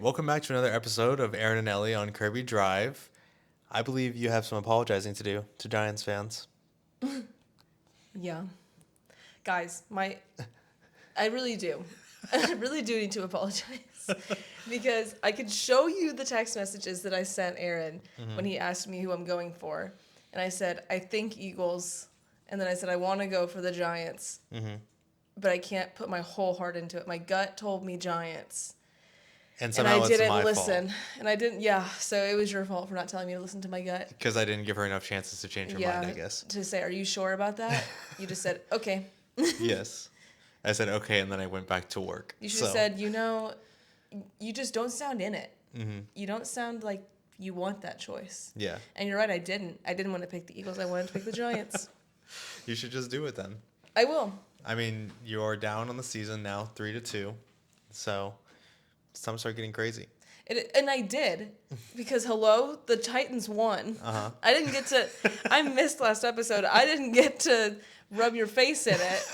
Welcome back to another episode of Aaron and Ellie on Kirby Drive. I believe you have some apologizing to do to Giants fans. Yeah. Guys, I really do. I really do need to apologize. Because I could show you the text messages that I sent Aaron when he asked me who I'm going for. And I said, I think Eagles. And then I said, I want to go for the Giants. But I can't put my whole heart into it. My gut told me Giants. And And I somehow it's didn't my listen. fault. And I didn't, yeah. So it was your fault for not telling me to listen to my gut. Because I didn't give her enough chances to change her mind, I guess. To say, are you sure about that? You just said, okay. Yes. I said, okay, and then I went back to work. You should have said, you just don't sound in it. You don't sound like you want that choice. Yeah. And you're right, I didn't. I didn't want to pick the Eagles. I wanted to pick the Giants. You should just do it then. I will. I mean, you are down on the season now, 3-2. So it's time to start getting crazy. And I did, because the Titans won. Uh-huh. I didn't get to, I missed last episode. I didn't get to rub your face in it.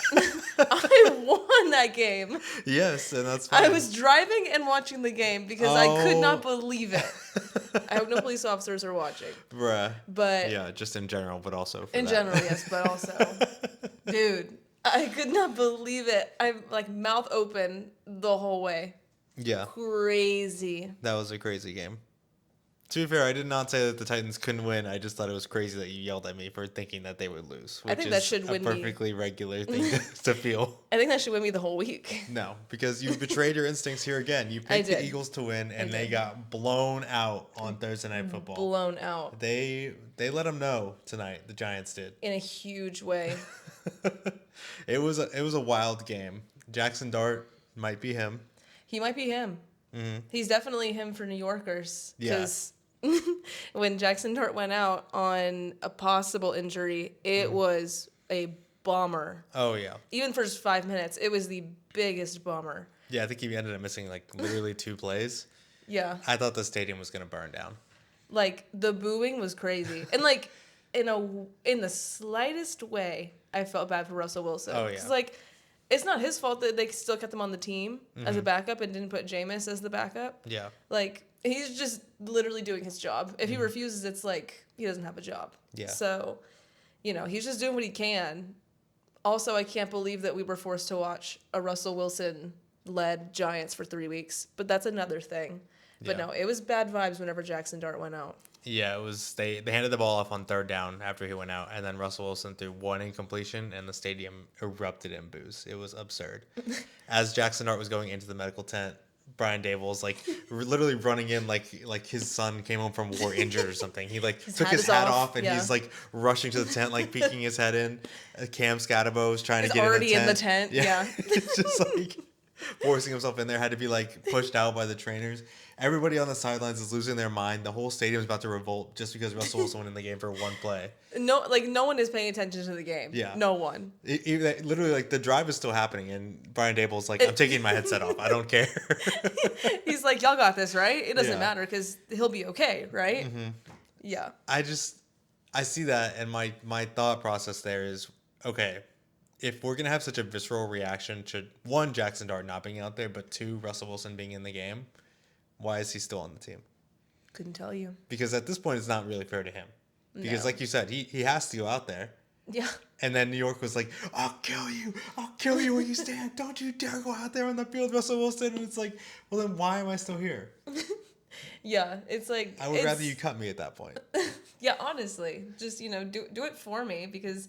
I won that game. Yes, and that's fine. I was driving and watching the game because I could not believe it. I hope no police officers are watching. Bruh. But yeah, just in general, but also for in that. general, yes, but also, dude, I could not believe it. I'm like mouth open the whole way. Yeah. Crazy. That was a crazy game. To be fair, I did not say that the Titans couldn't win. I just thought it was crazy that you yelled at me for thinking that they would lose. Which I think that is should win a perfectly regular thing to feel. I think that should win me the whole week. No, because you betrayed your instincts here again. You picked the Eagles to win, and they got blown out on Thursday Night Football. Blown out. They let them know tonight. The Giants did. In a huge way. It was a wild game. Jackson Dart might be him. He might be him. Mm-hmm. He's definitely him for New Yorkers. Because when Jackson Dart went out on a possible injury, it was a bummer. Oh, yeah. Even for just 5 minutes, it was the biggest bummer. Yeah, I think he ended up missing like literally 2 plays. Yeah. I thought the stadium was going to burn down. Like, the booing was crazy. And, like, in the slightest way, I felt bad for Russell Wilson. Oh, yeah. 'Cause, like, it's not his fault that they still kept him on the team as a backup and didn't put Jameis as the backup. Yeah. Like, he's just literally doing his job. If he refuses, it's like he doesn't have a job. Yeah. So, he's just doing what he can. Also, I can't believe that we were forced to watch a Russell Wilson-led Giants for 3 weeks. But that's another thing. But no, it was bad vibes whenever Jackson Dart went out. Yeah, it was. They handed the ball off on 3rd down after he went out, and then Russell Wilson threw 1 incompletion, and the stadium erupted in boos. It was absurd. As Jackson Dart was going into the medical tent, Brian Daboll's like literally running in like his son came home from war injured or something. He like took his hat off and he's like rushing to the tent, like peeking his head in. Cam Scatabo was trying to get already in the tent. Yeah. Just like forcing himself in there, had to be like pushed out by the trainers. Everybody on the sidelines is losing their mind. The whole stadium is about to revolt just because Russell Wilson went in the game for 1 play. No one is paying attention to the game. Yeah. No one. Literally, like, the drive is still happening, and Brian Daboll's like, I'm taking my headset off. I don't care. He's like, y'all got this, right? It doesn't matter because he'll be okay, right? Mm-hmm. Yeah. I see that, and my thought process there is, okay, if we're going to have such a visceral reaction to, 1, Jackson Dart not being out there, but 2, Russell Wilson being in the game, why is he still on the team? Couldn't tell you. Because at this point, it's not really fair to him. Because like you said, he has to go out there. Yeah. And then New York was like, I'll kill you where you stand. Don't you dare go out there on the field, Russell Wilson. And it's like, well, then why am I still here? Yeah, it's like... I would rather you cut me at that point. Yeah, honestly. Just, do it for me. Because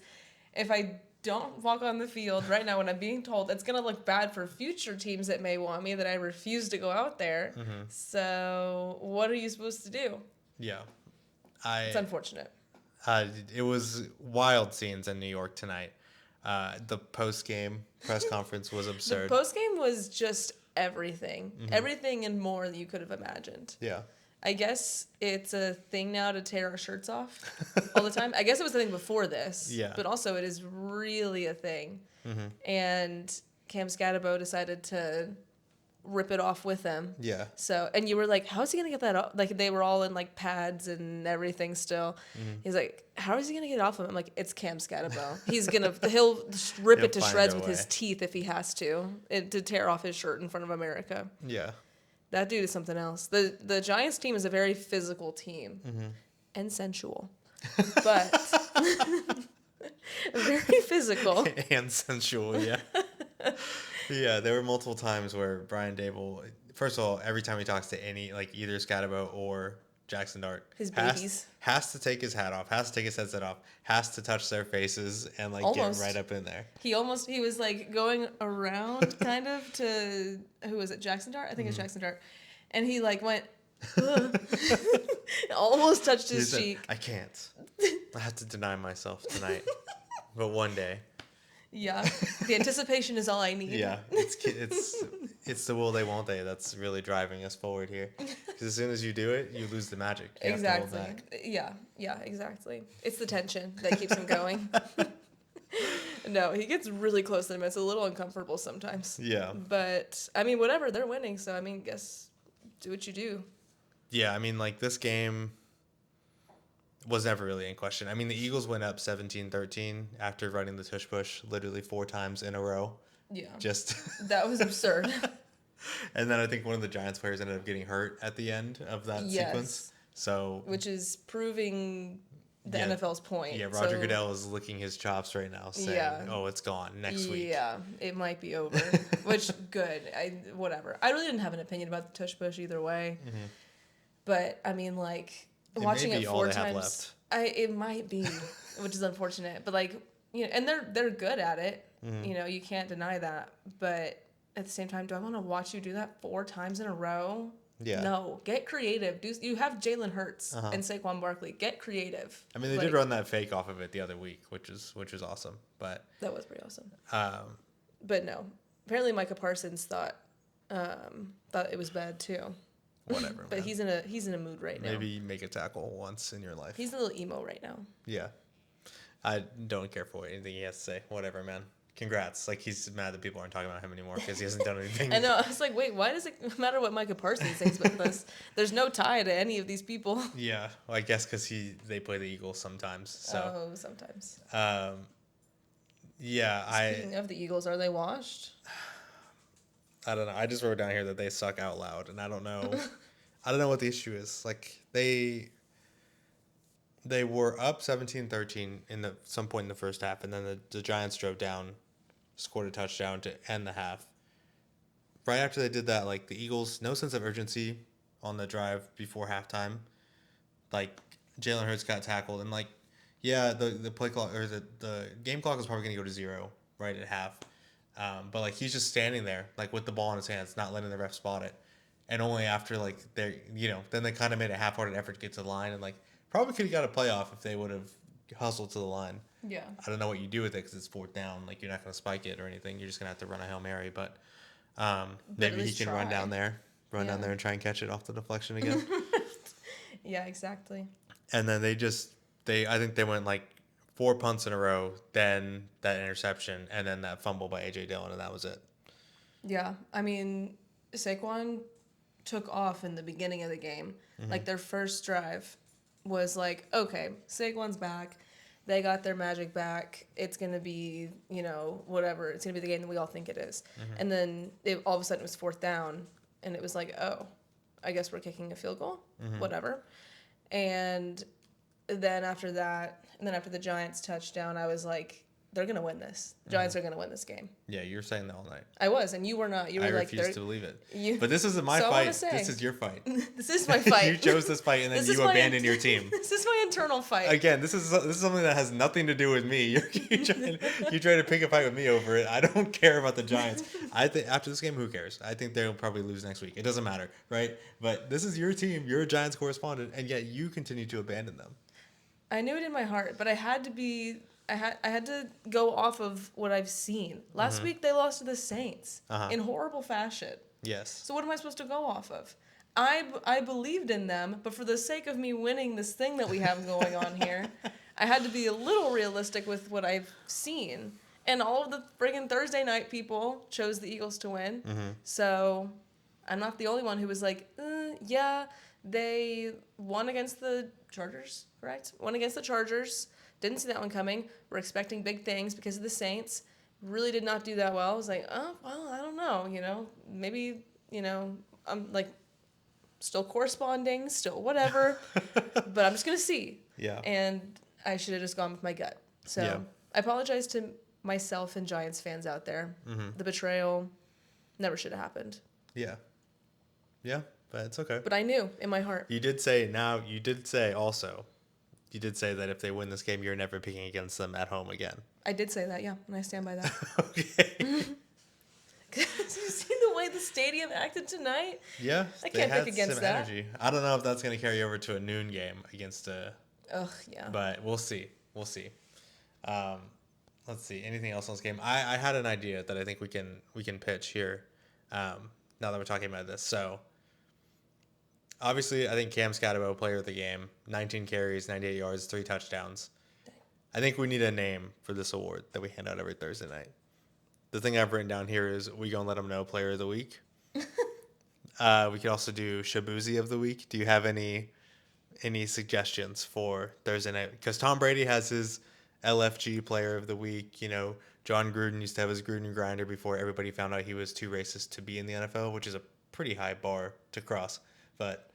if I don't walk on the field right now when I'm being told, it's going to look bad for future teams that may want me, that I refuse to go out there. Mm-hmm. So what are you supposed to do? Yeah. It's unfortunate. It was wild scenes in New York tonight. The post-game press conference was absurd. The post-game was just everything. Mm-hmm. Everything and more that you could have imagined. Yeah. I guess it's a thing now to tear our shirts off all the time. I guess it was a thing before this. Yeah. But also it is really a thing. Mm-hmm. And Cam Scatabo decided to rip it off with him. Yeah. So, and you were like, how is he going to get that off? Like, they were all in, like, pads and everything still. Mm-hmm. He's like, how is he going to get it off of him? I'm like, it's Cam Scatabo. He'll rip it to shreds with his teeth if he has to tear off his shirt in front of America. Yeah. That dude is something else. The Giants team is a very physical team and sensual, but very physical. And sensual, yeah. Yeah, there were multiple times where Brian Dable, first of all, every time he talks to either Scatterbo or Jackson Dart, His babies. has to take his hat off, has to take his headset off, has to touch their faces and Almost. get right up in there. He was like going around kind of to, who was it, Jackson Dart? I think it was Jackson Dart. And he like went, almost touched his cheek. I can't. I have to deny myself tonight. But one day. Yeah. The anticipation is all I need. Yeah. It's the will they won't they that's really driving us forward here. Because as soon as you do it, you lose the magic. You Exactly. have to hold back. Yeah, exactly. It's the tension that keeps him going. No, he gets really close to them. It's a little uncomfortable sometimes. Yeah. But, I mean, whatever. They're winning. So, I mean, guess do what you do. Yeah, I mean, this game was never really in question. I mean, the Eagles went up 17-13 after running the tush push literally 4 times in a row. Yeah. Just That was absurd. And then I think one of the Giants players ended up getting hurt at the end of that sequence. So which is proving the NFL's point. Yeah, Roger Goodell is licking his chops right now saying, oh, it's gone next week. Yeah, it might be over. Which, good. Whatever. I really didn't have an opinion about the tush push either way. Mm-hmm. But, I mean, watching it 4 times. It might be, which is unfortunate. But, and they're good at it. Mm-hmm. You can't deny that. But at the same time, do I want to watch you do that 4 times in a row? Yeah. No, get creative. You have Jalen Hurts and Saquon Barkley. Get creative. I mean, they did run that fake off of it the other week, which is awesome. But that was pretty awesome. But no, apparently Micah Parsons thought it was bad too. Whatever. But man. he's in a mood right now. Maybe make a tackle once in your life. He's a little emo right now. Yeah, I don't care for anything he has to say. Whatever, man. Congrats. He's mad that people aren't talking about him anymore because he hasn't done anything. I know. I was like, wait, why does it matter what Micah Parsons thinks about this? There's no tie to any of these people. Yeah. Well, I guess because they play the Eagles sometimes. So. Oh, sometimes. Yeah. Speaking of the Eagles, are they washed? I don't know. I just wrote down here that they suck out loud, and I don't know. I don't know what the issue is. They were up 17-13 in some point in the first half, and then the Giants drove down, scored a touchdown to end the half. Right after they did that, the Eagles, no sense of urgency on the drive before halftime. Jalen Hurts got tackled, and the play clock or the game clock was probably going to go to 0 right at half. But he's just standing there with the ball in his hands, not letting the ref spot it, and only after then they kind of made a half-hearted effort to get to the line and probably could have got a playoff if they would have hustled to the line. Yeah. I don't know what you do with it because it's 4th down. You're not going to spike it or anything. You're just going to have to run a Hail Mary. But maybe he can run down there and try and catch it off the deflection again. Yeah, exactly. And then I think they went 4 punts in a row, then that interception, and then that fumble by A.J. Dillon, and that was it. Yeah. I mean, Saquon took off in the beginning of the game. Mm-hmm. Their first drive was okay, Saquon's back. They got their magic back. It's going to be, whatever. It's going to be the game that we all think it is. Mm-hmm. And then all of a sudden it was 4th down, and it was oh, I guess we're kicking a field goal. Mm-hmm. Whatever. And then after that, and then after the Giants touchdown, I was they're going to win this. The Giants are going to win this game. Yeah, you were saying that all night. I was, and you were not. You were I refuse to believe it. But this isn't my so fight. This is your fight. This is my fight. You chose this fight, and then you abandoned your team. This is my internal fight. Again, this is something that has nothing to do with me. You try to pick a fight with me over it. I don't care about the Giants. I think after this game, who cares? I think they'll probably lose next week. It doesn't matter, right? But this is your team. You're a Giants correspondent, and yet you continue to abandon them. I knew it in my heart, but I had to go off of what I've seen. Last week they lost to the Saints in horrible fashion. Yes. So what am I supposed to go off of? I believed in them, but for the sake of me winning this thing that we have going on here, I had to be a little realistic with what I've seen. And all of the friggin' Thursday night people chose the Eagles to win. Mm-hmm. So I'm not the only one who was yeah, they won against the Chargers, correct? Won against the Chargers. Didn't see that one coming. We're expecting big things because of the Saints. Really did not do that well. I was oh, well, I don't know. Maybe, I'm like still corresponding, still whatever, but I'm just gonna see. Yeah. And I should have just gone with my gut. So Yeah. I apologize to myself and Giants fans out there. Mm-hmm. The betrayal never should have happened. Yeah. Yeah, but it's okay. But I knew in my heart. You did say also, you did say that if they win this game, you're never picking against them at home again. I did say that, yeah, and I stand by that. Okay. Because you see the way the stadium acted tonight? Yeah, I they can't had pick against some that. energy. I don't know if that's going to carry over to a noon game against a. Ugh, yeah. But we'll see. We'll see. Let's see. Anything else on this game? I had an idea that I think we can pitch here. Now that we're talking about this, so obviously I think Cam Scatterbo, player of the game, 19 carries, 98 yards, 3 touchdowns. I think we need a name for this award that we hand out every Thursday night. The thing I've written down here is we gonna let them know player of the week. We could also do Shabuzi of the week. Do you have any suggestions for Thursday night? Because Tom Brady has his LFG player of the week. You know, John Gruden used to have his Gruden grinder before everybody found out he was too racist to be in the NFL, which is a pretty high bar to cross. But,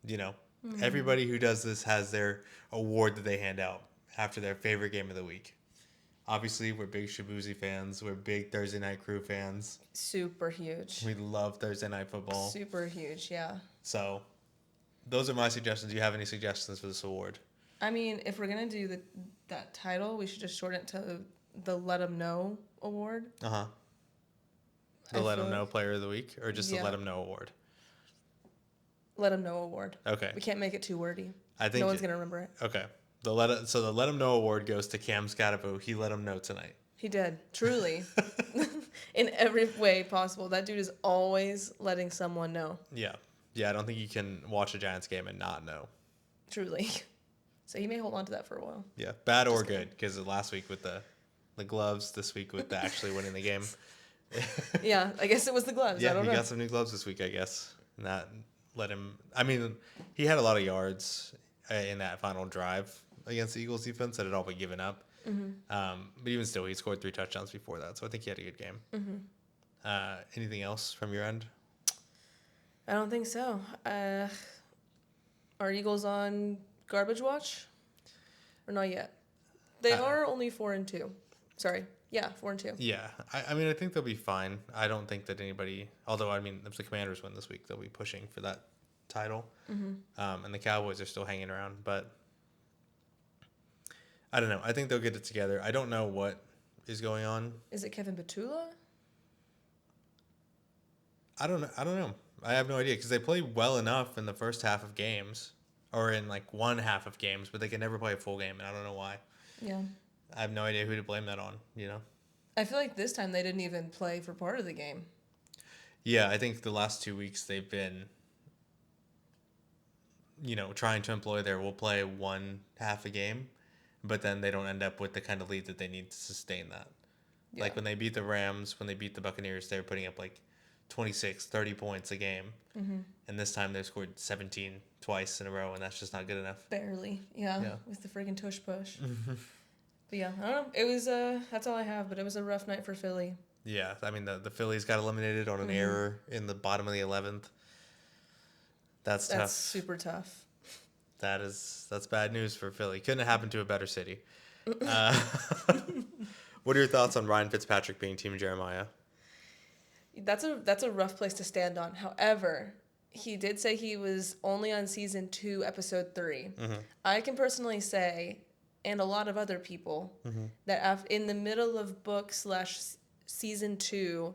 you know, everybody who does this has their award that they hand out after their favorite game of the week. Obviously, we're big Shabuzi fans. We're big Thursday Night Crew fans. Super huge. We love Thursday Night Football. Super huge, yeah. So, those are my suggestions. Do you have any suggestions for this award? I mean, if we're going to do that title, we should just shorten it to the Let 'Em Know Award. Uh-huh. The Let 'Em Know Player of the Week? Or just the Let 'Em Know Award? Let 'Em Know Award. Okay. We can't make it too wordy. I think no one's going to remember it. Okay. The Let 'Em Know Award goes to Cam Scatterbo. He let 'em know tonight. He did, truly. In every way possible. That dude is always letting someone know. Yeah. Yeah, I don't think you can watch a Giants game and not know. Truly. So he may hold on to that for a while. Yeah, bad or good, because last week with the gloves, this week with the actually winning the game. Yeah, I guess it was the gloves. I Yeah, don't he know. got some new gloves this week, I guess. And that let him. I mean, he had a lot of yards in that final drive against the Eagles defense that had all been given up. Mm-hmm. But even still, he scored 3 touchdowns before that, so I think he had a good game. Mm-hmm. Anything else from your end? I don't think so. Are Eagles on garbage watch? Or not yet? They are only 4-2. Sorry. Yeah, 4-2. Yeah, I mean, I think they'll be fine. I don't think that anybody, although, I mean, if the Commanders win this week, they'll be pushing for that title. Mm-hmm. And the Cowboys are still hanging around, but I don't know. I think they'll get it together. I don't know what is going on. Is it Kevin Petula? I don't know. I have no idea, because they play well enough in the first half of games, or in like one half of games, but they can never play a full game, and I don't know why. Yeah. I have no idea who to blame that on, you know? I feel like this time they didn't even play for part of the game. Yeah, I think the last 2 weeks they've been, you know, trying to employ we'll play one half a game, but then they don't end up with the kind of lead that they need to sustain that. Yeah. Like when they beat the Rams, when they beat the Buccaneers, they were putting up like 26, 30 points a game. Mm-hmm. And this time they've scored 17 twice in a row, and that's just not good enough. Barely. Yeah. Yeah. With the friggin' tush push. But yeah, I don't know. It was, that's all I have, but it was a rough night for Philly. Yeah, I mean, the Phillies got eliminated on an error in the bottom of the 11th. That's tough. That's super tough. That's bad news for Philly. Couldn't have happened to a better city. What are your thoughts on Ryan Fitzpatrick being Team Jeremiah? That's a rough place to stand on. However, he did say he was only on season 2, episode 3. Mm-hmm. I can personally say, and a lot of other people, that in the middle of book / season 2,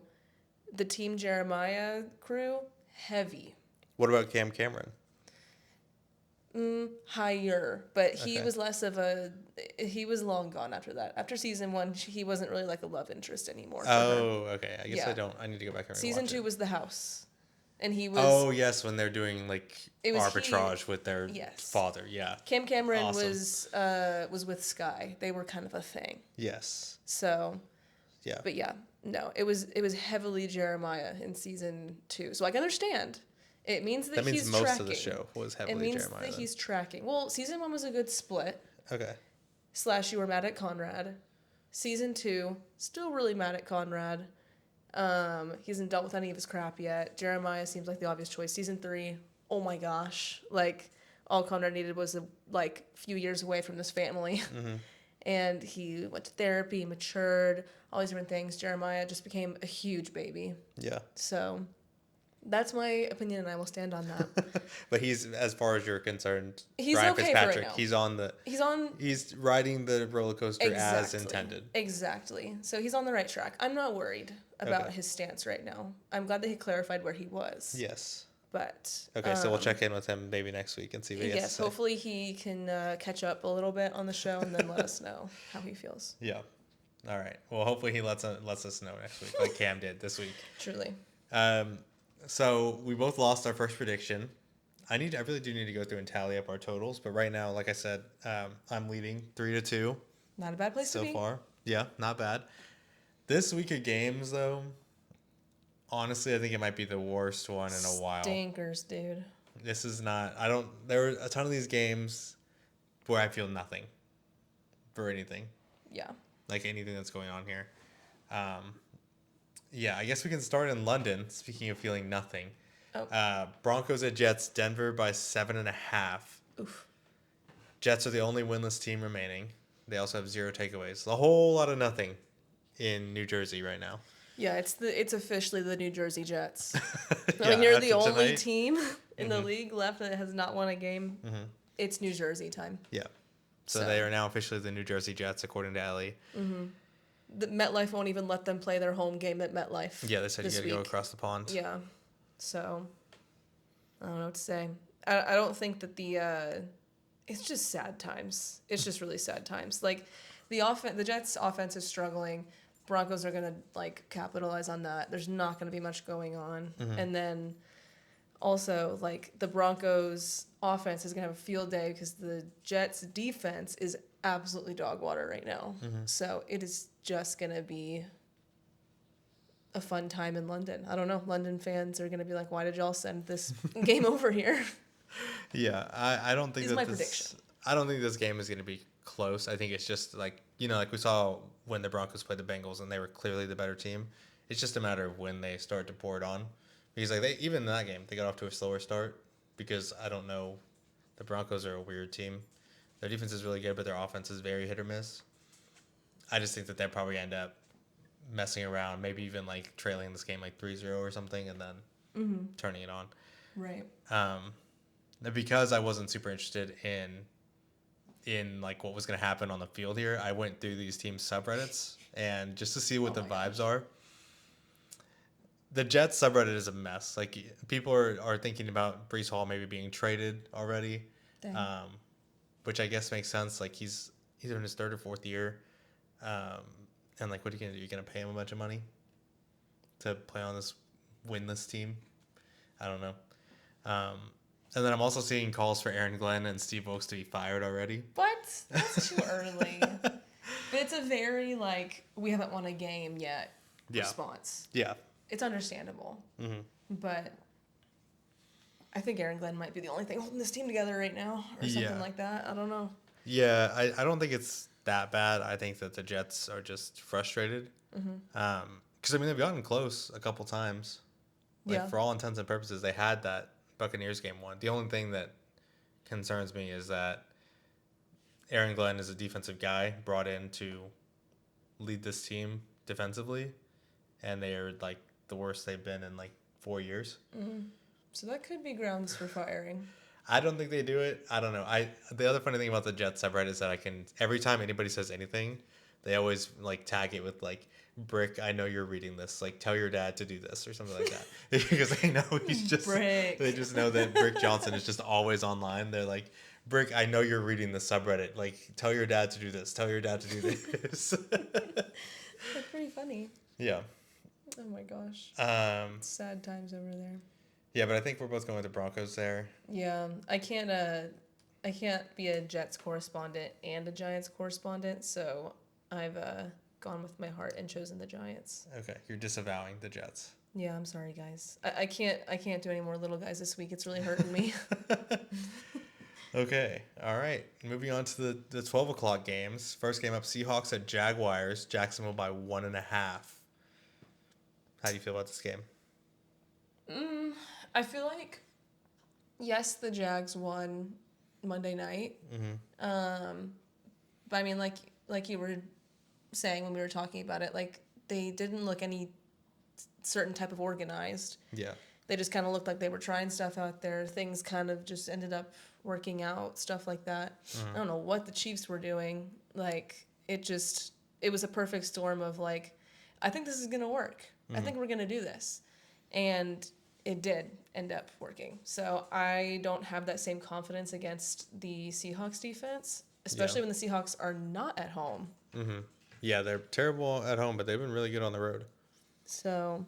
the Team Jeremiah crew, heavy. What about Cam Cameron? Higher, but he Okay. was less of he was long gone after that. After season 1, he wasn't really like a love interest anymore. For her. Oh, okay. I guess Yeah. I need to go back and Season rewatch 2 it. was the house, and he was. Oh, yes, when they're doing like It was arbitrage with their Yes. father. Yeah. Cam Cameron Awesome. was with Sky. They were kind of a thing. Yes. So, Yeah. but yeah, no, it was heavily Jeremiah in season 2. So I can understand. It means that That means he's most tracking. of the show was It heavily means Jeremiah. that then. he's tracking. Well, season 1 was a good split. Okay. / you were mad at Conrad. Season 2, still really mad at Conrad. He hasn't dealt with any of his crap yet. Jeremiah seems like the obvious choice. Season 3, oh my gosh. Like, all Conrad needed was a few years away from this family. Mm-hmm. And he went to therapy, matured, all these different things. Jeremiah just became a huge baby. Yeah. So that's my opinion, and I will stand on that. But he's, as far as you're concerned, He's Ryan okay Fitzpatrick, for right now. He's riding the roller coaster as intended. Exactly. So he's on the right track. I'm not worried about his stance right now. I'm glad that he clarified where he was. Yes. But okay, so we'll check in with him maybe next week and see what he has to say. Hopefully he can catch up a little bit on the show and then let us know how he feels. Yeah. All right. Well, hopefully he lets us know next week, like Cam did this week. Truly. So we both lost our first prediction. I really do need to go through and tally up our totals, but right now, like I said, I'm leading 3-2. Not a bad place to be. So far. Yeah, not bad. This week of games, though, honestly, I think it might be the worst one in a while. Stinkers, dude. This is not... There are a ton of these games where I feel nothing for anything. Yeah. Like anything that's going on here. Yeah, I guess we can start in London, speaking of feeling nothing. Oh. Broncos at Jets, Denver by 7.5. Oof. Jets are the only winless team remaining. They also have 0 takeaways. A whole lot of nothing in New Jersey right now. Yeah, it's officially the New Jersey Jets. Yeah, when you're the after only tonight. team in the league left that has not won a game, it's New Jersey time. Yeah. So they are now officially the New Jersey Jets, according to Elle. Mm-hmm. The MetLife won't even let them play their home game at MetLife. Yeah, they said you got to go across the pond. Yeah. So, I don't know what to say. I don't think that it's just sad times. It's just really sad times. Like, the Jets' offense is struggling. Broncos are going to, capitalize on that. There's not going to be much going on. Mm-hmm. And then, also, the Broncos' offense is going to have a field day because the Jets' defense is absolutely dog water right now. Mm-hmm. So, it is just going to be a fun time in London. I don't know. London fans are going to be like, why did y'all send this game over here? Yeah, I don't think my prediction. I don't think this game is going to be close. I think it's just like we saw when the Broncos played the Bengals and they were clearly the better team. It's just a matter of when they start to pour it on. Because even in that game, they got off to a slower start because I don't know, the Broncos are a weird team. Their defense is really good, but their offense is very hit or miss. I just think that they'll probably end up messing around, maybe even trailing this game 3-0 or something, and then turning it on. Right. Because I wasn't super interested in what was going to happen on the field here, I went through these team subreddits and just to see what the vibes are. The Jets subreddit is a mess. People are thinking about Breece Hall maybe being traded already, which I guess makes sense. He's in his 3rd or 4th year. And what are you gonna do? You're gonna pay him a bunch of money to play on this winless team? I don't know. And then I'm also seeing calls for Aaron Glenn and Steve Wilkes to be fired already. What? That's too early. But it's a very we haven't won a game yet response. Yeah. It's understandable. Mm-hmm. But I think Aaron Glenn might be the only thing holding this team together right now or something like that. I don't know. Yeah, I don't think it's that bad. I think that the Jets are just frustrated. Because, they've gotten close a couple times. For all intents and purposes, they had that Buccaneers game won. The only thing that concerns me is that Aaron Glenn is a defensive guy brought in to lead this team defensively, and they are, the worst they've been in, 4 years. Mm-hmm. So that could be grounds for firing. I don't think they do it. I don't know. The other funny thing about the Jets subreddit is that every time anybody says anything, they always tag it with Brick, I know you're reading this. Tell your dad to do this or something like that. Because they know he's just Brick. They just know that Brick Johnson is just always online. They're like, Brick, I know you're reading the subreddit. Tell your dad to do this. Tell your dad to do this. That's pretty funny. Yeah. Oh my gosh. Sad times over there. Yeah, but I think we're both going with the Broncos there. Yeah, I can't be a Jets correspondent and a Giants correspondent, so I've gone with my heart and chosen the Giants. Okay, you're disavowing the Jets. Yeah, I'm sorry, guys. I can't do any more little guys this week. It's really hurting me. Okay, all right. Moving on to the 12 o'clock games. First game up, Seahawks at Jaguars. Jacksonville by 1.5. How do you feel about this game? I feel like, yes, the Jags won Monday night. But I mean, like you were saying when we were talking about it, like they didn't look any certain type of organized. Yeah. They just kind of looked like they were trying stuff out there. Things kind of just ended up working out, stuff like that. I don't know what the Chiefs were doing. Like, it was a perfect storm of, like, I think this is going to work. I think we're going to do this. And it did end up working. So I don't have that same confidence against the Seahawks defense, especially when the Seahawks are not at home. Yeah, they're terrible at home, but they've been really good on the road. So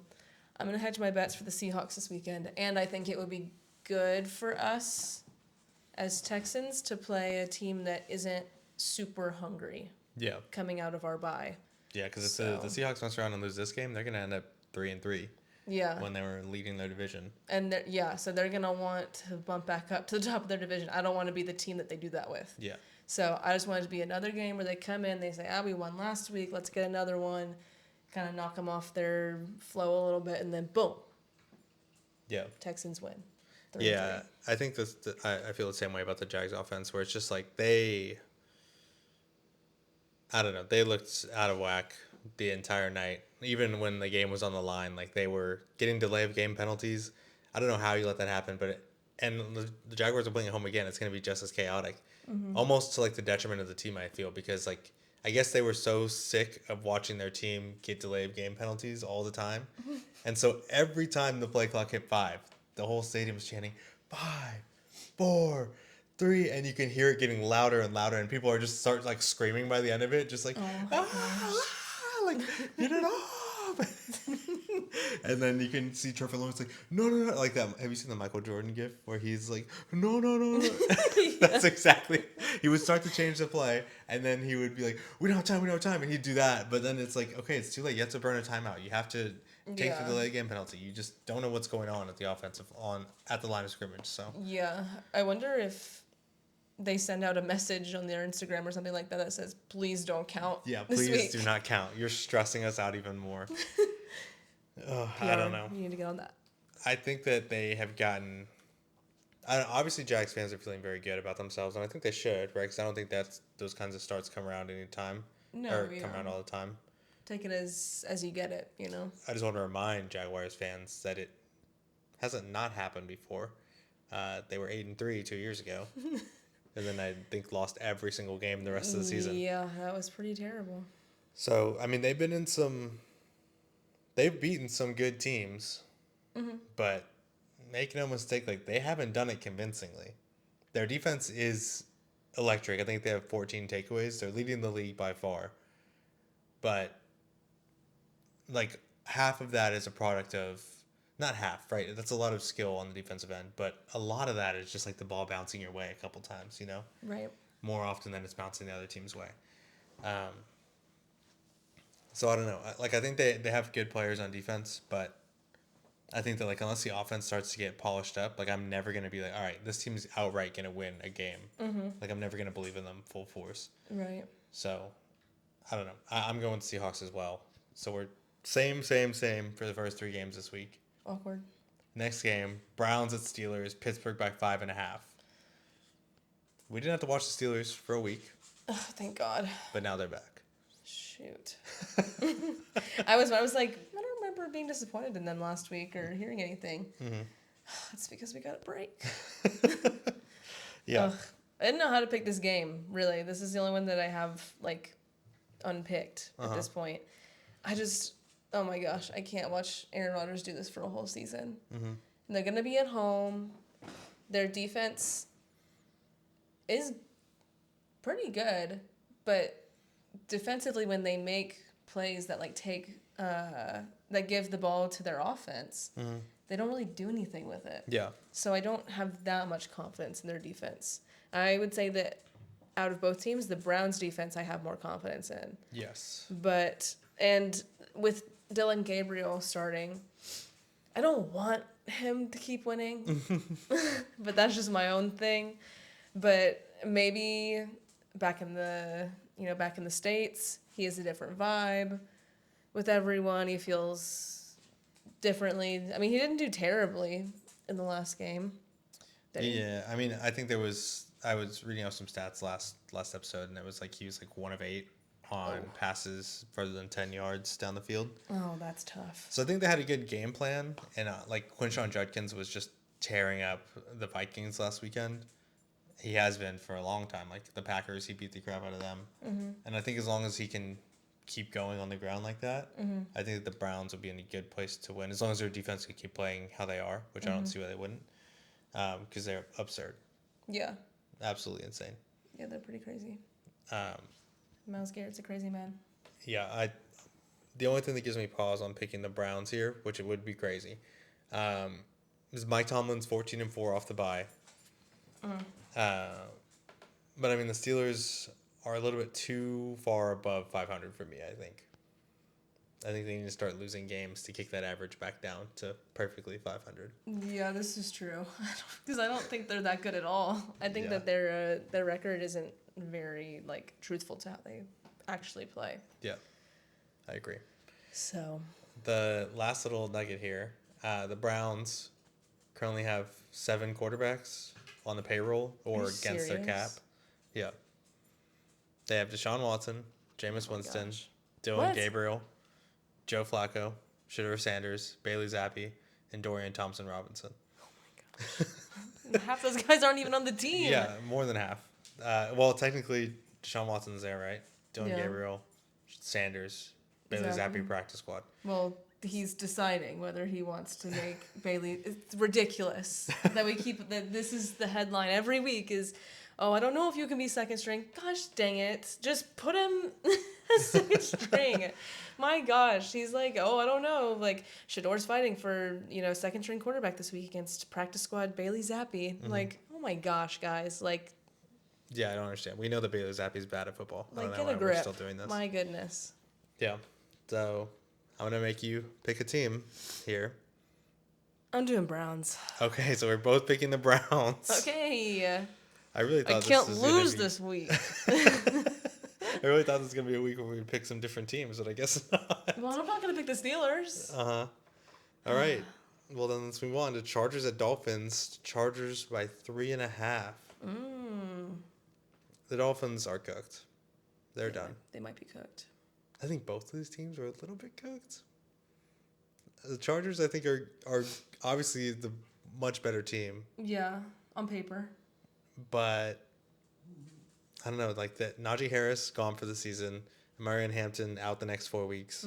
I'm going to hedge my bets for the Seahawks this weekend. And I think it would be good for us as Texans to play a team that isn't super hungry Yeah. coming out of our bye. Yeah, because if the Seahawks mess around and lose this game, they're going to end up 3-3. Yeah. When they were leading their division. And so they're going to want to bump back up to the top of their division. I don't want to be the team that they do that with. Yeah. So I just want it to be another game where they come in, they say, we won last week, let's get another one, kind of knock them off their flow a little bit, and then boom. Yeah. Texans win. 3-3. Yeah, I think I feel the same way about the Jags offense, where it's just like I don't know, they looked out of whack the entire night. Even when the game was on the line, like they were getting delay of game penalties. I don't know how you let that happen, and the Jaguars are playing at home again. It's going to be just as chaotic, almost to like the detriment of the team. I feel because like I guess they were so sick of watching their team get delay of game penalties all the time, and so every time the play clock hit 5, the whole stadium was chanting 5, 4, 3, and you can hear it getting louder and louder, and people are just start like screaming by the end of it, just like like get it off. And then you can see Trevor Lawrence like no, like that. Have you seen the Michael Jordan gif where he's like no? That's exactly. He would start to change the play, and then he would be like we don't have time, and he'd do that. But then it's like okay, it's too late. You have to burn a timeout. You have to take the delay game penalty. You just don't know what's going on at the offensive at the line of scrimmage. So yeah, I wonder if they send out a message on their Instagram or something like that says, please don't count. Yeah, this please week. do not count. You're stressing us out even more. I don't know. You need to get on that. I think that they have gotten... obviously, Jags fans are feeling very good about themselves, and I think they should, right? Because I don't think those kinds of starts come around any time. No, come around all the time. Take it as you get it, you know? I just want to remind Jaguars fans that it hasn't not happened before. They were 8-3 2 years ago. And then I think lost every single game the rest of the season. Yeah, that was pretty terrible. So, I mean, they've beaten some good teams, but make no mistake, like they haven't done it convincingly. Their defense is electric. I think they have 14 takeaways. They're leading the league by far. But like half of that is a product of not half, right? That's a lot of skill on the defensive end, but a lot of that is just like the ball bouncing your way a couple times, you know? Right. More often than it's bouncing the other team's way. So I don't know. Like I think they have good players on defense, but I think that like unless the offense starts to get polished up, like I'm never gonna be like, all right, this team's outright gonna win a game. Like I'm never gonna believe in them full force. Right. So I don't know. I'm going with Seahawks as well. So we're same for the first 3 games this week. Awkward. Next game, Browns at Steelers, Pittsburgh by 5.5. We didn't have to watch the Steelers for a week. Oh, thank God. But now they're back. Shoot. I was like, I don't remember being disappointed in them last week or hearing anything. It's because we got a break. Yeah. Ugh. I didn't know how to pick this game, really. This is the only one that I have, like, unpicked at this point. Oh my gosh, I can't watch Aaron Rodgers do this for a whole season. And they're going to be at home. Their defense is pretty good, but defensively when they make plays that like that give the ball to their offense, they don't really do anything with it. Yeah. So I don't have that much confidence in their defense. I would say that out of both teams, the Browns defense I have more confidence in. Yes. And with Dylan Gabriel starting, I don't want him to keep winning, but that's just my own thing. But maybe back in the States, he has a different vibe with everyone. He feels differently. I mean, he didn't do terribly in the last game. Did he? Yeah, I mean, I think I was reading off some stats last episode, and it was like he was like 1 of 8 on Oh. passes further than 10 yards down the field. Oh, that's tough. So I think they had a good game plan, and like Quinshon Judkins was just tearing up the Vikings last weekend. He has been for a long time. Like the Packers, he beat the crap out of them, and I think as long as he can keep going on the ground like that, I think that the Browns will be in a good place to win as long as their defense can keep playing how they are, which I don't see why they wouldn't, because they're absurd, Yeah. absolutely insane. Yeah, they're pretty crazy. Um, Myles Garrett's a crazy man. yeah, the only thing that gives me pause on picking the Browns here, which it would be crazy, is Mike Tomlin's 14-4 off the bye. But I mean, the Steelers are a little bit too far above 500 for me, I think. I think they need to start losing games to kick that average back down to perfectly 500. Yeah, this is true. Because I don't think they're that good at all. I think Yeah. that their record isn't very like truthful to how they actually play. Yeah, I agree. So The last little nugget here, the Browns currently have 7 quarterbacks on the payroll or you against their cap. serious? Yeah. They have Deshaun Watson, Jameis Winston, gosh. Dylan What? Gabriel, Joe Flacco, Shedeur Sanders, Bailey Zappi, and Dorian Thompson-Robinson. half those guys aren't even on the team. Yeah, more than half. Well, technically, Deshaun Watson's there, right? Dylan Yeah. Gabriel, Sanders, Bailey Exactly. Zappi practice squad. Well, he's deciding whether he wants to make Bailey. It's ridiculous that we keep that. This is the headline every week. Is I don't know if you can be second string. Gosh dang it! Just put him as second string. My gosh, he's like, I don't know. Like Shador's fighting for second string quarterback this week against practice squad Bailey Zappi. Like, oh my gosh, guys, like Yeah, I don't understand. We know that Bailey Zappi's bad at football. I don't know get why a we're grip. still doing this. My goodness. Yeah. So I'm gonna make you pick a team here. I'm doing Browns. Okay, so we're both picking the Browns. Okay. I really thought I can't this was lose gonna be, this week. I really thought this was gonna be a week where we pick some different teams, but I guess not. Well, I'm not gonna pick the Steelers. All right. Well, then let's move on to Chargers at Dolphins. Chargers by 3.5. The Dolphins are cooked. They're done. They might be cooked. I think both of these teams are a little bit cooked. The Chargers, I think, are obviously the much better team, Yeah, on paper. but I don't know. Like that, Najee Harris gone for the season. Marion Hampton out the next 4 weeks.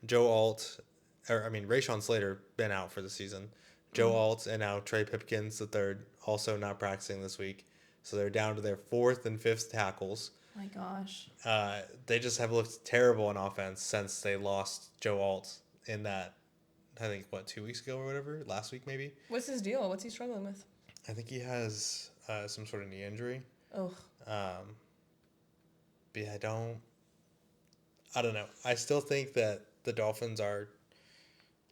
Rayshon Slater been out for the season. Joe Alt and now Trey Pipkins the third also not practicing this week, so they're down to their 4th and 5th tackles. My gosh. They just have looked terrible on offense since they lost Joe Alt in that, I think, 2 weeks ago or whatever? Last week, maybe? What's his deal? What's he struggling with? I think he has some sort of knee injury. Oh. But yeah, I don't know. I still think that the Dolphins are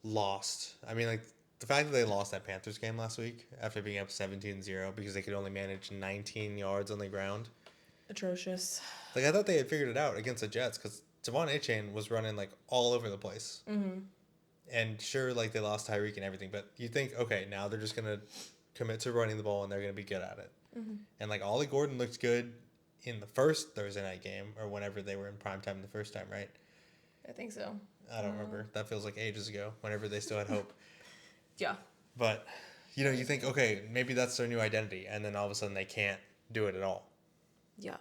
lost. I mean, like, the fact that they lost that Panthers game last week after being up 17-0 because they could only manage 19 yards on the ground. Atrocious. Like, I thought they had figured it out against the Jets because Devon Achane was running, like, all over the place. Mm-hmm. And sure, like, they lost Tyreek and everything, but you think, okay, now they're just going to commit to running the ball and they're going to be good at it. Mm-hmm. And, like, Ollie Gordon looked good in the first Thursday night game or whenever they were in primetime the first time, right? I think so. I don't remember. That feels like ages ago, whenever they still had hope. Yeah. But, you think, okay, maybe that's their new identity, and then all of a sudden they can't do it at all. Yeah.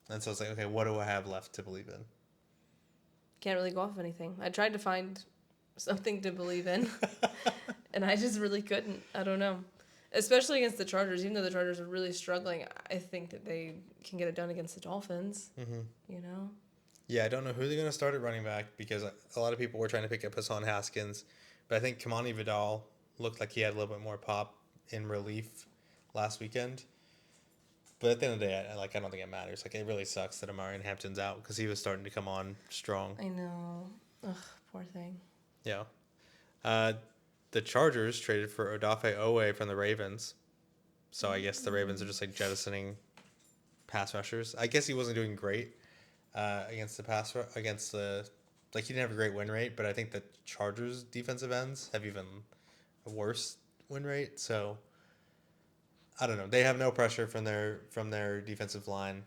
And so it's like, okay, what do I have left to believe in? Can't really go off of anything. I tried to find something to believe in, and I just really couldn't. I don't know. Especially against the Chargers. Even though the Chargers are really struggling, I think that they can get it done against the Dolphins. Mm-hmm. Yeah, I don't know who they're going to start at running back because a lot of people were trying to pick up Hassan Haskins. But I think Kamani Vidal looked like he had a little bit more pop in relief last weekend. But at the end of the day, I don't think it matters. Like, it really sucks that Amarian Hampton's out because he was starting to come on strong. I know. Ugh, poor thing. Yeah. The Chargers traded for Odafe Owe from the Ravens. So I guess the Ravens are just, like, jettisoning pass rushers. I guess he wasn't doing great against the like he didn't have a great win rate, but I think the Chargers defensive ends have even a worse win rate. So I don't know. They have no pressure from their defensive line.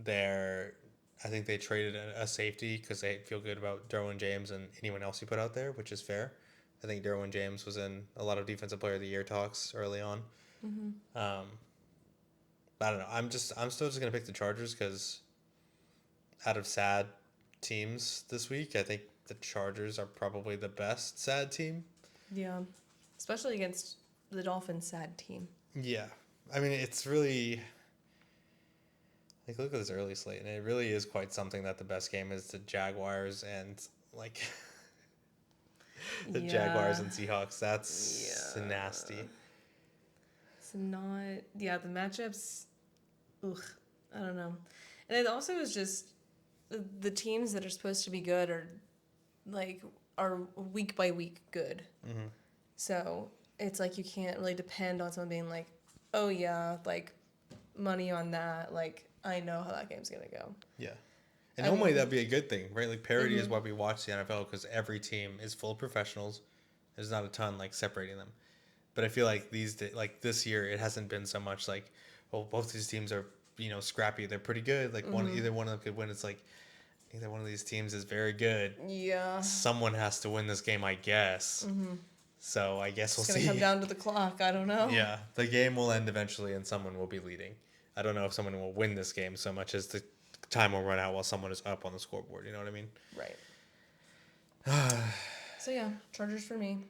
I think they traded a safety because they feel good about Derwin James and anyone else you put out there, which is fair. I think Derwin James was in a lot of Defensive Player of the Year talks early on. I don't know. I'm still just gonna pick the Chargers because out of sad teams this week, I think the Chargers are probably the best sad team. Yeah. Especially against the Dolphins' sad team. Yeah, I mean it's really like look at this early slate, and it really is quite something that the best game is the Jaguars and like the Jaguars and Seahawks. That's nasty. It's not. Yeah, the matchups. Ugh, I don't know. And it also is just the teams that are supposed to be good are week by week good. Mm-hmm. So it's like you can't really depend on someone being like, oh yeah, like money on that. Like I know how that game's gonna go. Yeah. And normally that'd be a good thing, right? Like parity is why we watch the NFL because every team is full of professionals. There's not a ton like separating them. But I feel like this year it hasn't been so much like, well, both these teams are scrappy. They're pretty good. Like either one of them could win. It's like either one of these teams is very good. Yeah. Someone has to win this game, I guess. So I guess we'll see. It's gonna come down to the clock. I don't know. Yeah, the game will end eventually, and someone will be leading. I don't know if someone will win this game so much as the time will run out while someone is up on the scoreboard. You know what I mean? Right. So yeah, Chargers for me.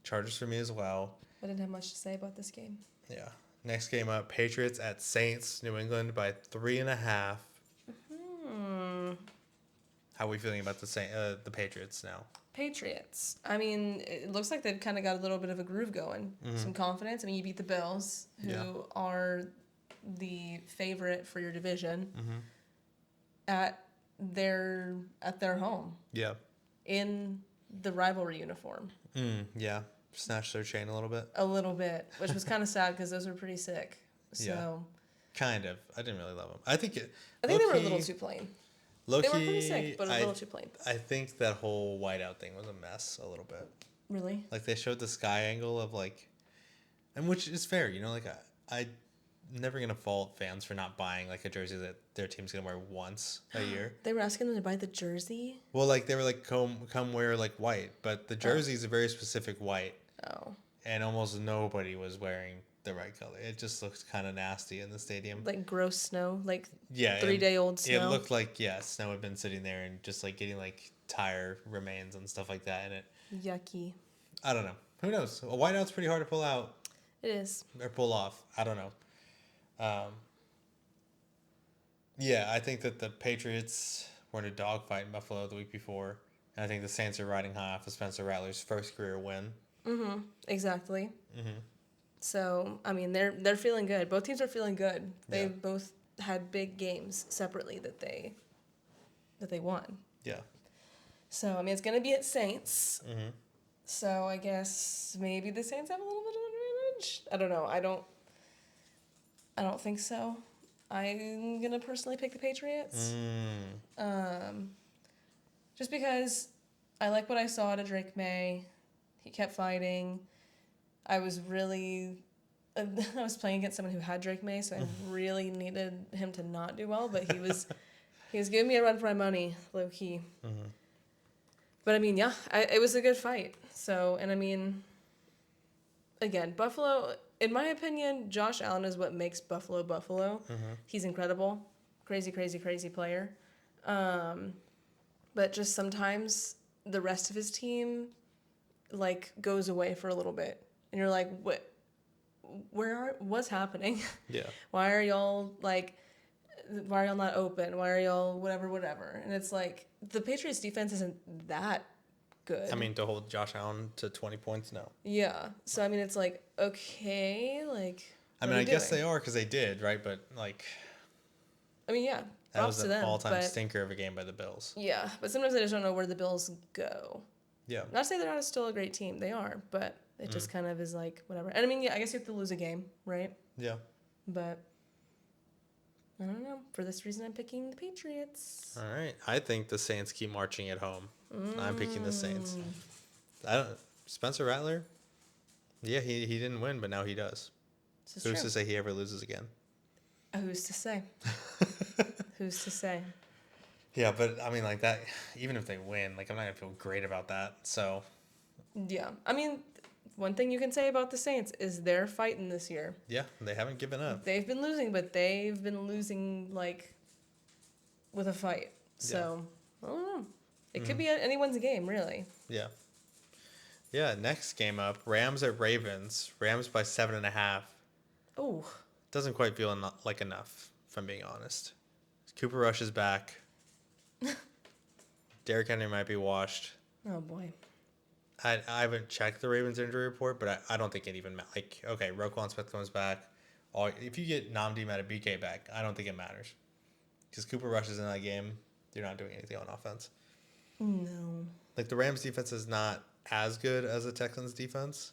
Chargers for me as well. I didn't have much to say about this game. Yeah. Next game up, Patriots at Saints, New England by 3.5. How are we feeling about the Patriots now? Patriots. I mean, it looks like they've kind of got a little bit of a groove going. Some confidence. I mean, you beat the Bills, who are the favorite for your division at their home. Yeah. In the rivalry uniform. Yeah. Snatched their chain a little bit. A little bit, which was kind of sad because those were pretty sick. So. Yeah. Kind of. I didn't really love them. I think they were a little too plain. They were pretty sick, but a little too plain. I think that whole whiteout thing was a mess a little bit. Really? Like they showed the sky angle of like, and which is fair, like I'm never gonna fault fans for not buying like a jersey that their team's gonna wear once a year. They were asking them to buy the jersey? Well, like they were like come wear like white, but the jersey is a very specific white. Oh. And almost nobody was wearing the right color. It just looked kind of nasty in the stadium. Like gross snow, like 3 day old snow. It looked like snow had been sitting there and just like getting like tire remains and stuff like that in it. Yucky. I don't know. Who knows? A whiteout's pretty hard to pull out. It is. Or pull off. I don't know. Yeah, I think that the Patriots were in a dogfight in Buffalo the week before. And I think the Saints are riding high off of Spencer Rattler's first career win. Exactly. So, I mean, they're feeling good. Both teams are feeling good. They both had big games separately that they won. Yeah. So, I mean, it's going to be at Saints. So, I guess maybe the Saints have a little bit of an advantage. I don't know. I don't think so. I'm going to personally pick the Patriots. Just because I like what I saw out of Drake May. He kept fighting. I was playing against someone who had Drake May, so I really needed him to not do well, but he was giving me a run for my money, low key. But I mean, yeah, it was a good fight. So, and I mean, again, Buffalo, in my opinion, Josh Allen is what makes Buffalo Buffalo. He's incredible. Crazy, crazy, crazy player. But just sometimes the rest of his team like goes away for a little bit. And you're like, what's happening? Yeah. Why are y'all not open? Why are y'all whatever? And it's like the Patriots defense isn't that good. I mean, to hold Josh Allen to 20 points, no. Yeah. So I mean, it's like, okay, like I mean, I guess they are because they did, right? But like I mean, yeah. That was an all-time but, stinker of a game by the Bills. Yeah, but sometimes I just don't know where the Bills go. Yeah. Not to say they're not still a great team. They are, but it just kind of is like, whatever. And I mean, yeah, I guess you have to lose a game, right? Yeah. But I don't know. For this reason, I'm picking the Patriots. All right. I think the Saints keep marching at home. I'm picking the Saints. I don't. Spencer Rattler. Yeah, he didn't win, but now he does. This is Who's true. to say he ever loses again? Who's to say? Who's to say? Yeah, but I mean, like that. Even if they win, like I'm not gonna feel great about that. So Yeah. I mean, one thing you can say about the Saints is they're fighting this year. yeah, they haven't given up. They've been losing, but they've been losing like with a fight. So I don't know. It could be anyone's game, really. Yeah. Yeah. Next game up, Rams at Ravens. Rams by 7.5. Oh, Doesn't quite feel like enough, if I'm being honest. Cooper Rush is back. Derrick Henry might be washed. oh boy. I haven't checked the Ravens injury report, but I don't think it even like okay, Roquan Smith comes back. If you get Namdi Madubuike back, I don't think it matters because Cooper Rush is in that game. You're not doing anything on offense. No. Like the Rams defense is not as good as the Texans defense,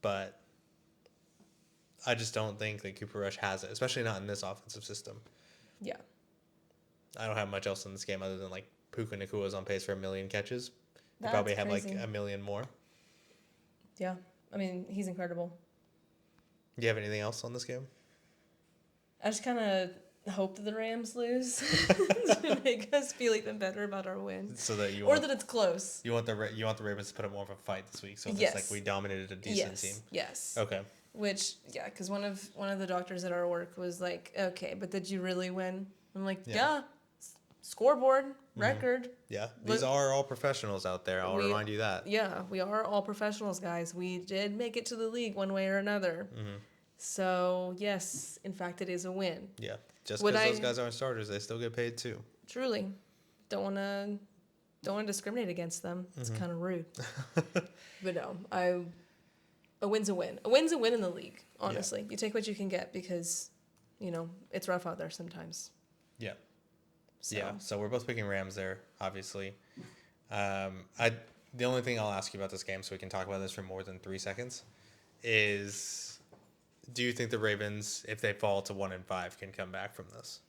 but I just don't think that Cooper Rush has it, especially not in this offensive system. Yeah. I don't have much else in this game other than like Puka Nakua's on pace for 1 million catches. They That's probably have crazy. like 1 million more. Yeah. I mean, he's incredible. Do you have anything else on this game? I just kind of hope that the Rams lose to make us feel even better about our win, So that you or that it's close. you want the Ravens to put up more of a fight this week. So it's Yes. like we dominated a decent Yes. team. Yes. Okay. Which because one of the doctors at our work was like, okay, but did you really win? I'm like, Yeah. yeah. Scoreboard, record. Yeah. These But- are all professionals out there. I'll remind you that. Yeah, we are all professionals, guys. We did make it to the league one way or another. So yes, in fact, it is a win. Yeah. Just Would because I- those guys aren't starters, they still get paid too. Truly, don't want to discriminate against them. It's kind of rude. But no, a win's a win. A win's a win in the league. Honestly, you take what you can get because, it's rough out there sometimes. Yeah. So. Yeah. So we're both picking Rams there, obviously. The only thing I'll ask you about this game, so we can talk about this for more than 3 seconds, is do you think the Ravens, if they fall to 1-5, can come back from this?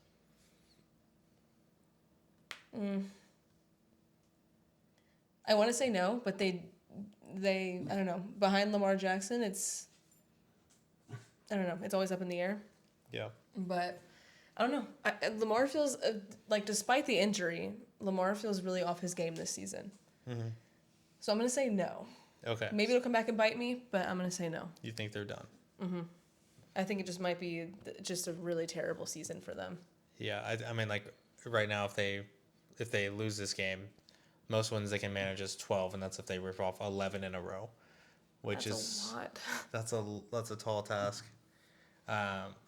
I want to say no, but they I don't know. Behind Lamar Jackson, it's I don't know. It's always up in the air. Yeah. But I don't know. Lamar feels like, despite the injury, Lamar feels really off his game this season. So I'm gonna say no. Okay. Maybe it'll come back and bite me, but I'm gonna say no. You think they're done? I think it just might be just a really terrible season for them. Yeah. I mean, like right now, if they lose this game, most wins they can manage is 12, and that's if they rip off 11 in a row, which That's a lot. that's a tall task.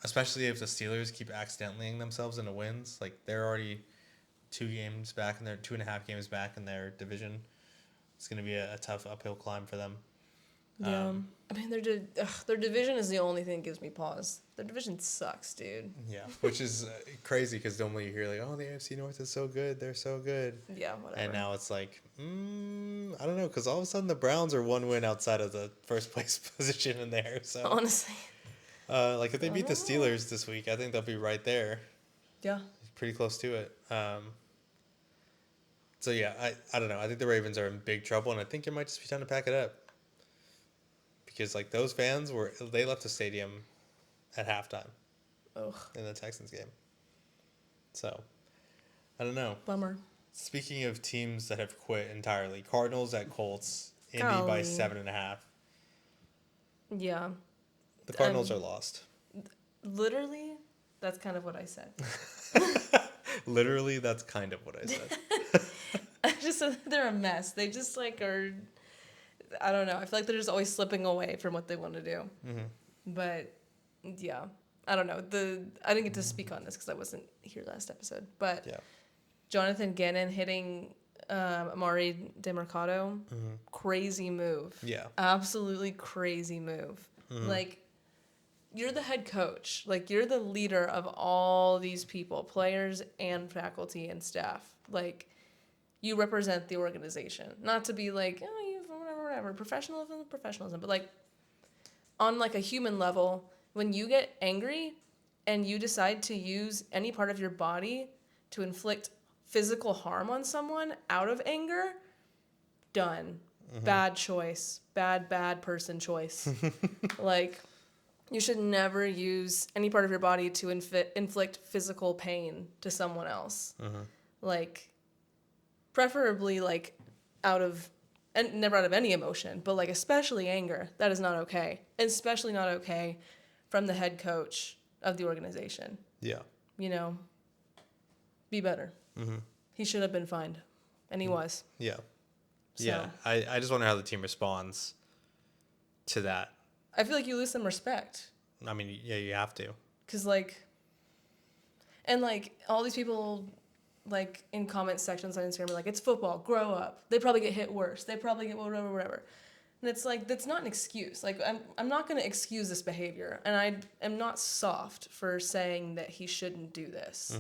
Especially if the Steelers keep accidentally themselves into wins. Like they're already 2.5 games back in their division. It's going to be a tough uphill climb for them. Yeah. I mean, their division is the only thing that gives me pause. Their division sucks, dude. Yeah, which is crazy because normally you hear like, oh, the AFC North is so good. They're so good. Yeah, whatever. And now it's like, I don't know, because all of a sudden the Browns are 1 win outside of the first place position in there. So honestly. like if they beat the Steelers this week, I think they'll be right there. Yeah. Pretty close to it. So yeah, I don't know. I think the Ravens are in big trouble, and I think it might just be time to pack it up. Because like those fans they left the stadium at halftime Ugh. in the Texans game. So I don't know. Bummer. Speaking of teams that have quit entirely, Cardinals at Colts, Indy by Golly. 7.5. Yeah. The Cardinals are lost. Literally, that's kind of what I said. Literally, that's kind of what I said. I just said they're a mess. They just are. I don't know. I feel like they're just always slipping away from what they want to do. But yeah, I don't know. I didn't get to speak on this because I wasn't here last episode. But Yeah. Jonathan Gannon hitting Amari DeMarcado, crazy move. Yeah. Absolutely crazy move. Like, you're the head coach. Like, you're the leader of all these people, players and faculty and staff. Like, you represent the organization. Not to be like, oh, you whatever, professionalism, but like, on like a human level, when you get angry, and you decide to use any part of your body to inflict physical harm on someone out of anger, done. Bad choice. Bad person choice. Like, you should never use any part of your body to inflict physical pain to someone else. Like, preferably, like, and never out of any emotion, but, like, especially anger. That is not okay. Especially not okay from the head coach of the organization. Yeah. You know, be better. He should have been fined, and he was. Yeah. So, Yeah. I just wonder how the team responds to that. I feel like you lose some respect. I mean, yeah, you have to. Because, like, and, like, all these people, like, in comment sections on Instagram are like, it's football, grow up. They probably get hit worse. They probably get whatever. And it's like, that's not an excuse. Like, I'm not going to excuse this behavior. And I am not soft for saying that he shouldn't do this.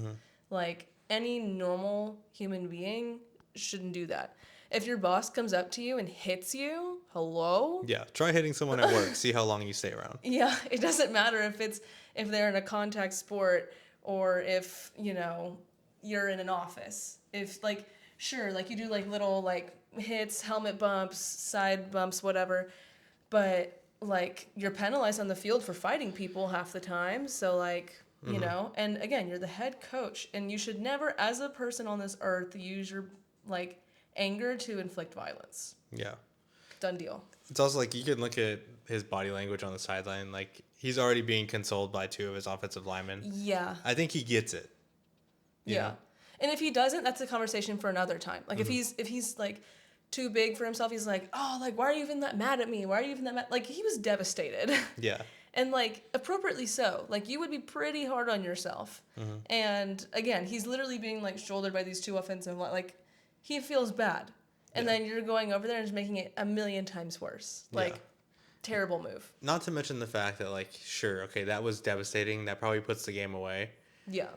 Like, any normal human being shouldn't do that. If your boss comes up to you and hits you, hello? Yeah. Try hitting someone at work. See how long you stay around. Yeah, it doesn't matter if they're in a contact sport or if, you know, you're in an office. If, like, sure, like, you do, like, little, like, hits, helmet bumps, side bumps, whatever, but, like, you're penalized on the field for fighting people half the time. So, like, you know, and again, you're the head coach, and you should never, as a person on this earth, use your, like, anger to inflict violence. Yeah. Done deal. It's also like you can look at his body language on the sideline. Like, he's already being consoled by 2 of his offensive linemen. Yeah. I think he gets it. Yeah. know? And if he doesn't, that's a conversation for another time. Like, if he's like too big for himself, he's like, oh, like, why are you even that mad at me? Why are you even that mad? Like, he was devastated. Yeah. And, like, appropriately so. Like, you would be pretty hard on yourself. And again, he's literally being, like, shouldered by these 2 offensive, like, he feels bad. And then you're going over there and just making it a million times worse. Like, terrible move. Not to mention the fact that, like, sure, okay, that was devastating. That probably puts the game away. Yeah.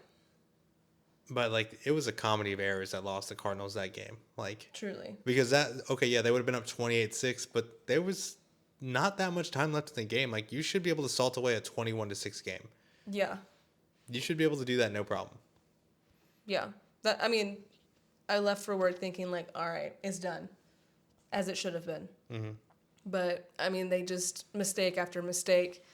But, like, it was a comedy of errors that lost the Cardinals that game. Like, Truly. because they would have been up 28-6, but there was not that much time left in the game. Like, you should be able to salt away a 21-6 game. Yeah. You should be able to do that no problem. Yeah. I mean, I left for work thinking, like, all right, it's done. As it should have been. But, I mean, they just mistake after mistake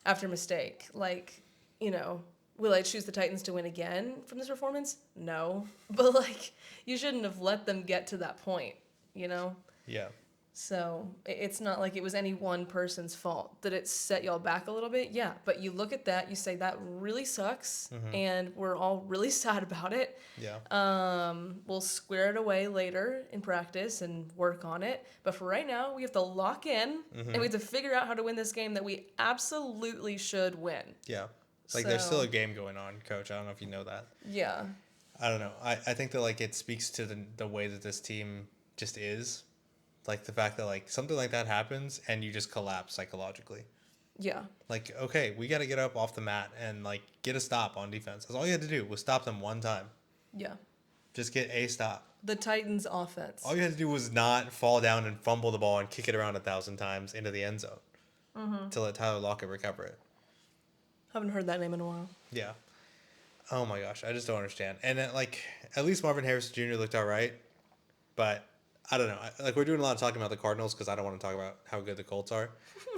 after mistake. Like, you know, will I choose the Titans to win again from this performance? No. But, like, you shouldn't have let them get to that point, you know? Yeah. So it's not like it was any one person's fault. Did it set y'all back a little bit? Yeah. But you look at that, you say that really sucks, and we're all really sad about it. Yeah. We'll square it away later in practice and work on it. But for right now, we have to lock in, and we have to figure out how to win this game that we absolutely should win. Yeah. Like, there's still a game going on, Coach. I don't know if you know that. Yeah. I don't know. I think that, like, it speaks to the way that this team just is. Like, the fact that, like, something like that happens and you just collapse psychologically. Yeah. Like, okay, we got to get up off the mat and, like, get a stop on defense. That's all you had to do was stop them one time. Yeah. Just get a stop. The Titans offense. All you had to do was not fall down and fumble the ball and kick it around 1,000 times into the end zone to let Tyler Lockett recover it. Haven't heard that name in a while. Yeah. Oh, my gosh. I just don't understand. And, like, at least Marvin Harrison Jr. looked all right. But I don't know. Like, we're doing a lot of talking about the Cardinals because I don't want to talk about how good the Colts are.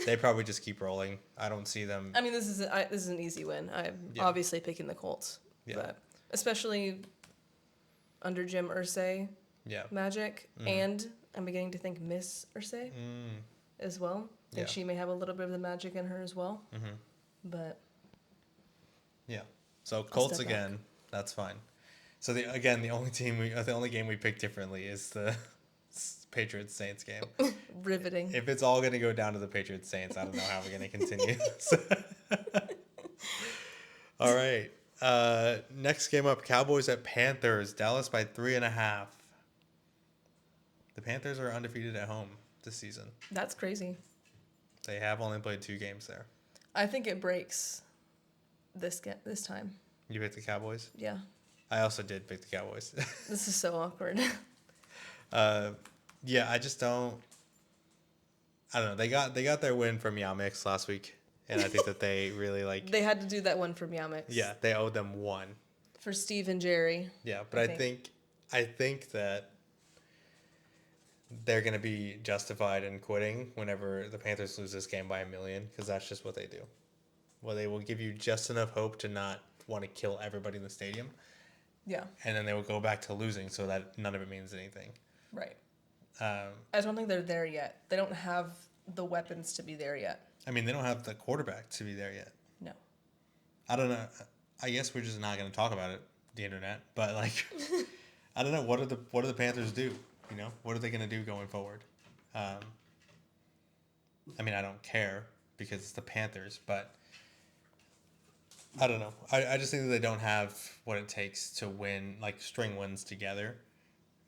They probably just keep rolling. I don't see them. I mean, this is an easy win. I'm obviously picking the Colts. Yeah. But especially under Jim Irsay magic. And I'm beginning to think Miss Irsay as well. I think she may have a little bit of the magic in her as well. But yeah. So Colts again. That's fine. So the only game we picked differently is the Patriots Saints game. Riveting. If it's all going to go down to the Patriots Saints, I don't know how we're going to continue. All right. Next game up, Cowboys at Panthers. Dallas by 3.5. The Panthers are undefeated at home this season. That's crazy. They have only played 2 games there. I think it breaks this time. You picked the Cowboys? Yeah. I also did pick the Cowboys. This is so awkward. Yeah, I just don't. I don't know. They got their win from Yamix last week, And I think that they really like. They had to do that one for Yamix. Yeah, they owe them one. For Steve and Jerry. Yeah, but I think that they're going to be justified in quitting whenever the Panthers lose this game by 1,000,000, because that's just what they do. Well, they will give you just enough hope to not want to kill everybody in the stadium. Yeah. And then they will go back to losing so that none of it means anything. Right. I don't think they're there yet. They don't have the weapons to be there yet. I mean, they don't have the quarterback to be there yet. No. I don't know. I guess we're just not going to talk about it, the internet. But like, I don't know. What do the Panthers do? You know, what are they going to do going forward? I mean, I don't care because it's the Panthers, but I don't know. I just think that they don't have what it takes to win, like string wins together.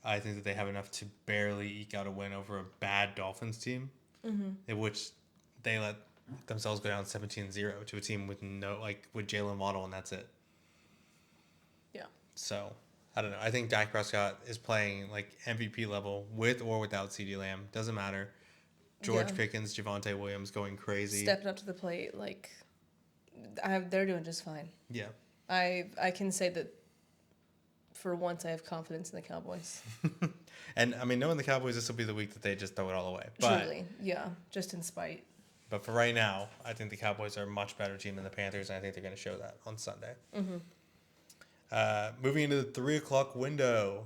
I think that they have enough to barely eke out a win over a bad Dolphins team, in which they let themselves go down 17-0 to a team with with Jalen Waddle, and that's it. Yeah. So, I don't know. I think Dak Prescott is playing like MVP level with or without CeeDee Lamb. Doesn't matter. George Pickens, Javonte Williams going crazy. Stepping up to the plate, like they're doing just fine. Yeah. I can say that for once I have confidence in the Cowboys. And I mean, knowing the Cowboys, this will be the week that they just throw it all away. But, truly, yeah, just in spite. But for right now, I think the Cowboys are a much better team than the Panthers, and I think they're going to show that on Sunday. Moving into the 3 o'clock window,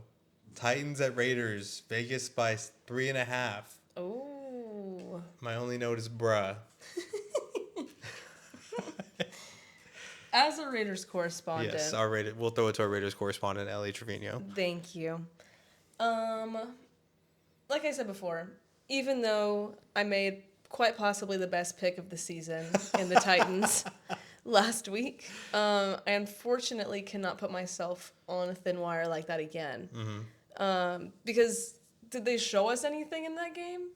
Titans at Raiders, Vegas by 3.5. Oh. My only note is bruh. As a Raiders correspondent. Yes, we'll throw it to our Raiders correspondent, Elle Trevino. Thank you. Like I said before, even though I made quite possibly the best pick of the season in the Titans last week, I unfortunately cannot put myself on a thin wire like that again. Because did they show us anything in that game?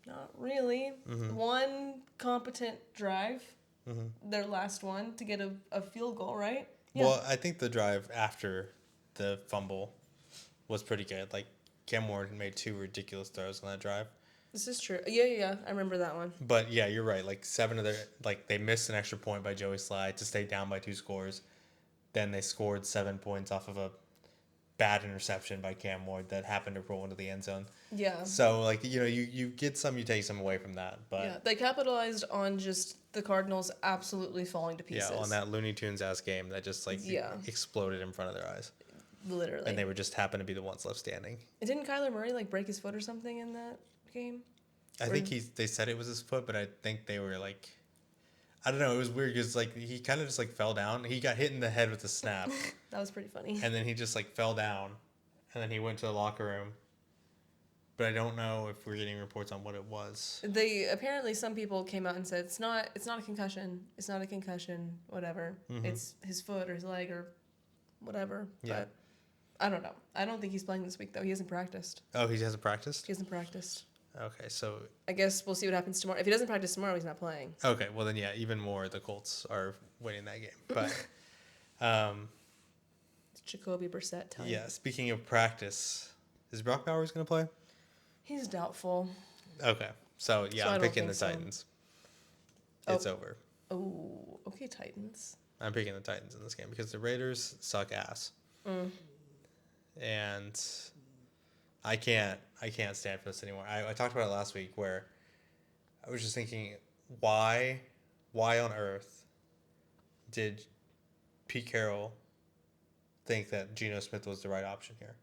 Not really. One competent drive. Their last one to get a field goal, right? Yeah. Well, I think the drive after the fumble was pretty good. Like, Cam Ward made 2 ridiculous throws on that drive. This is true. Yeah. I remember that one. But, yeah, you're right. Like, 7 of their... Like, they missed an extra point by Joey Slye to stay down by 2 scores. Then they scored 7 points off of a bad interception by Cam Ward that happened to roll into the end zone. Yeah. So, like, you know, you get some, you take some away from that. But yeah, they capitalized on just the Cardinals absolutely falling to pieces. Yeah, on that Looney Tunes-ass game that just, like, exploded in front of their eyes. Literally. And they were just happened to be the ones left standing. And didn't Kyler Murray, like, break his foot or something in that game? I think they said it was his foot, but I think they were, like... I don't know. It was weird because, like, he kind of just, like, fell down. He got hit in the head with a snap. That was pretty funny. And then he just, like, fell down. And then he went to the locker room. But I don't know if we're getting reports on what it was. Apparently some people came out and said it's not a concussion. It's not a concussion, whatever. It's his foot or his leg or whatever. Yeah. But I don't know. I don't think he's playing this week though. He hasn't practiced. Oh, he hasn't practiced? He hasn't practiced. Okay, so I guess we'll see what happens tomorrow. If he doesn't practice tomorrow, he's not playing. Okay, well then yeah, even more the Colts are winning that game. But it's Jacoby Brissett time. Yeah, speaking of practice, is Brock Bowers going to play? He's doubtful. Okay. So, yeah, I'm picking the Titans. It's over. Oh, okay, Titans. I'm picking the Titans in this game because the Raiders suck ass. And I can't stand for this anymore. I talked about it last week where I was just thinking, why on earth did Pete Carroll think that Geno Smith was the right option here?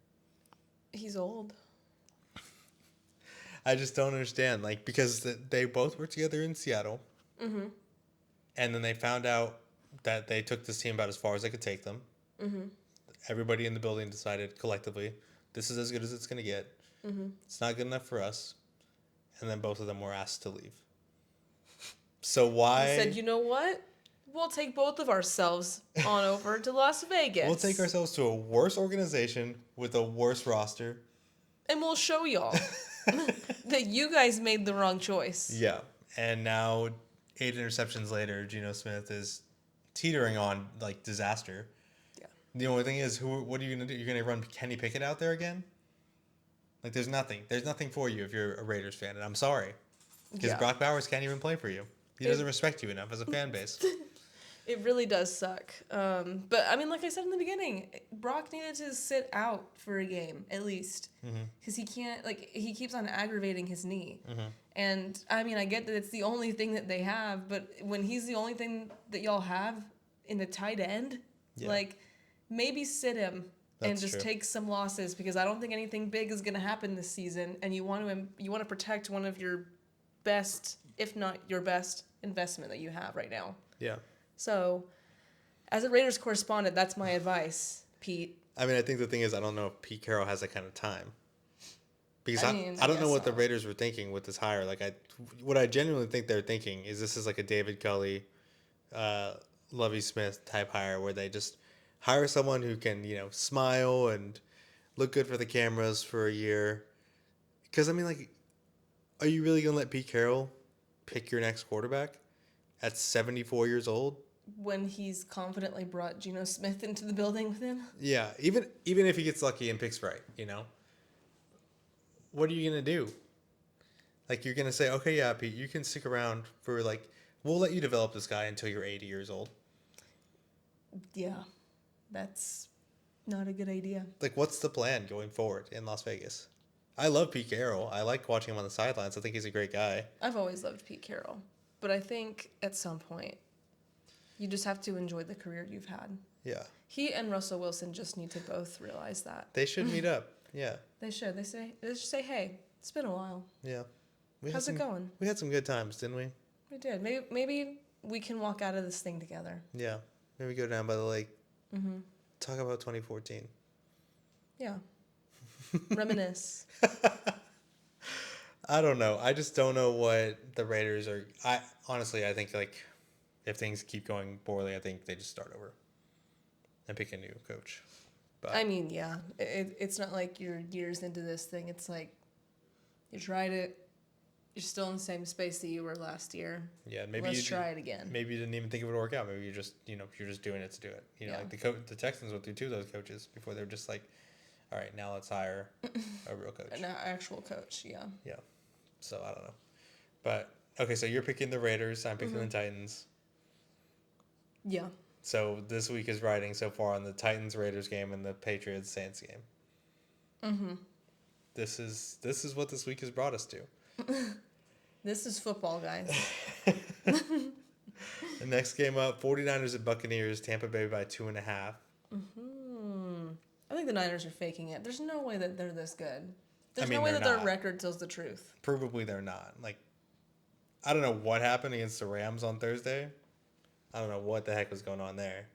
He's old. I just don't understand. Like, because they both were together in Seattle. And then they found out that they took this team about as far as they could take them. Everybody in the building decided collectively, this is as good as it's going to get. It's not good enough for us. And then both of them were asked to leave. So why... He said, you know what? We'll take both of ourselves on over to Las Vegas. We'll take ourselves to a worse organization with a worse roster. And we'll show y'all that you guys made the wrong choice. Yeah. And now, 8 interceptions later, Geno Smith is teetering on, like, disaster. Yeah. The only thing is, what are you going to do? You're going to run Kenny Pickett out there again? Like, there's nothing. There's nothing for you if you're a Raiders fan, and I'm sorry. Because Brock Bowers can't even play for you. He doesn't respect you enough as a fan base. It really does suck. But I mean, like I said in the beginning, Brock needed to sit out for a game at least, because he can't. Like, he keeps on aggravating his knee. And I mean, I get that it's the only thing that they have, but when he's the only thing that y'all have in the tight end, like, maybe sit him and just take some losses, because I don't think anything big is going to happen this season, and you want to protect one of your best, if not your best, investment that you have right now. Yeah. So, as a Raiders correspondent, that's my advice, Pete. I mean, I think the thing is, I don't know if Pete Carroll has that kind of time. Because I I don't know what the so. Raiders were thinking with this hire. Like, what I genuinely think they're thinking is this is like a David Culley, Lovie Smith type hire, where they just hire someone who can, smile and look good for the cameras for a year. Because, I mean, like, are you really going to let Pete Carroll pick your next quarterback at 74 years old? When he's confidently brought Geno Smith into the building with him? Yeah, even if he gets lucky and picks right, what are you going to do? Like, you're going to say, okay, yeah, Pete, you can stick around for, like, we'll let you develop this guy until you're 80 years old. Yeah, that's not a good idea. Like, what's the plan going forward in Las Vegas? I love Pete Carroll. I like watching him on the sidelines. I think he's a great guy. I've always loved Pete Carroll. But I think at some point, you just have to enjoy the career you've had. Yeah. He and Russell Wilson just need to both realize that. They should meet up. Yeah. They should. They should say, hey, it's been a while. Yeah. How's it going? We had some good times, didn't we? We did. Maybe we can walk out of this thing together. Yeah. Maybe go down by the lake. Mm-hmm. Talk about 2014. Yeah. Reminisce. I don't know. I just don't know what the Raiders are. I think, like, if things keep going poorly, I think they just start over and pick a new coach. But I mean, yeah. It's not like you're years into this thing. It's like you tried it. You're still in the same space that you were last year. Yeah, maybe let's try it again. Maybe you didn't even think it would work out. Maybe you're just doing it to do it. Like the Texans went through two of those coaches before they were just like, all right, now let's hire a real coach. An actual coach, yeah. Yeah. So I don't know. But okay, so you're picking the Raiders, I'm picking the Titans. Yeah. So this week is riding so far on the Titans-Raiders game and the Patriots-Saints game. Mm-hmm. This is what this week has brought us to. This is football, guys. The next game up, 49ers at Buccaneers, Tampa Bay by 2.5. Mm-hmm. I think the Niners are faking it. There's no way that they're this good. There's no way that their record tells the truth. Provably they're not. Like, I don't know what happened against the Rams on Thursday. I don't know what the heck was going on there.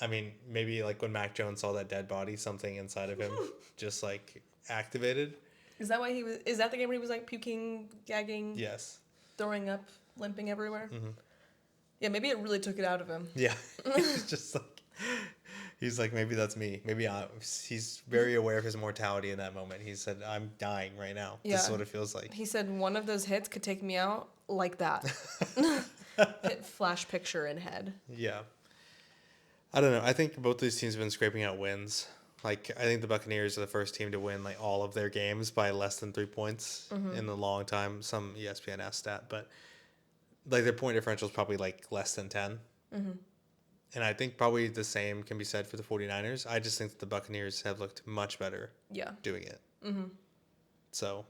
I mean, maybe like when Mac Jones saw that dead body, something inside of him just like activated. Is that why is that the game where he was like puking, gagging? Yes. Throwing up, limping everywhere? Mm-hmm. Yeah, maybe it really took it out of him. Yeah. It's just like, he's like, maybe that's me. He's very aware of his mortality in that moment. He said, I'm dying right now. Yeah. This is what it feels like. He said, one of those hits could take me out like that. Flash picture in head. Yeah. I don't know. I think both these teams have been scraping out wins. Like, I think the Buccaneers are the first team to win like all of their games by less than 3 points in a long time. Some ESPN asked stat, but like their point differential is probably like less than 10. Mm-hmm. And I think probably the same can be said for the 49ers. I just think that the Buccaneers have looked much better doing it. Mm-hmm. So,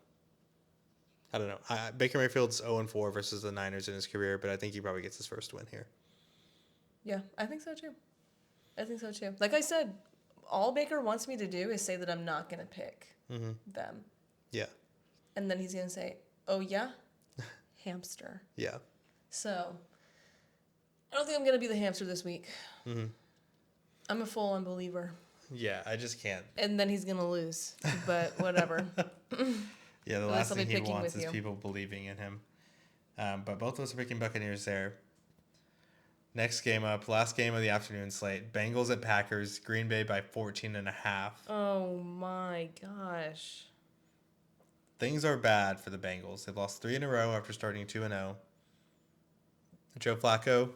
I don't know. Baker Mayfield's 0-4 versus the Niners in his career, but I think he probably gets his first win here. Yeah, I think so too. Like I said, all Baker wants me to do is say that I'm not going to pick them. Yeah. And then he's going to say, oh, yeah? Hamster. Yeah. So, I don't think I'm going to be the hamster this week. Mm-hmm. I'm a full unbeliever. Yeah, I just can't. And then he's going to lose. But whatever. Yeah, the last thing he wants is people believing in him. But both of us are picking Buccaneers there. Next game up, last game of the afternoon slate. Bengals at Packers, Green Bay by 14.5. Oh my gosh. Things are bad for the Bengals. They've lost 3 in a row after starting 2-0. Joe Flacco,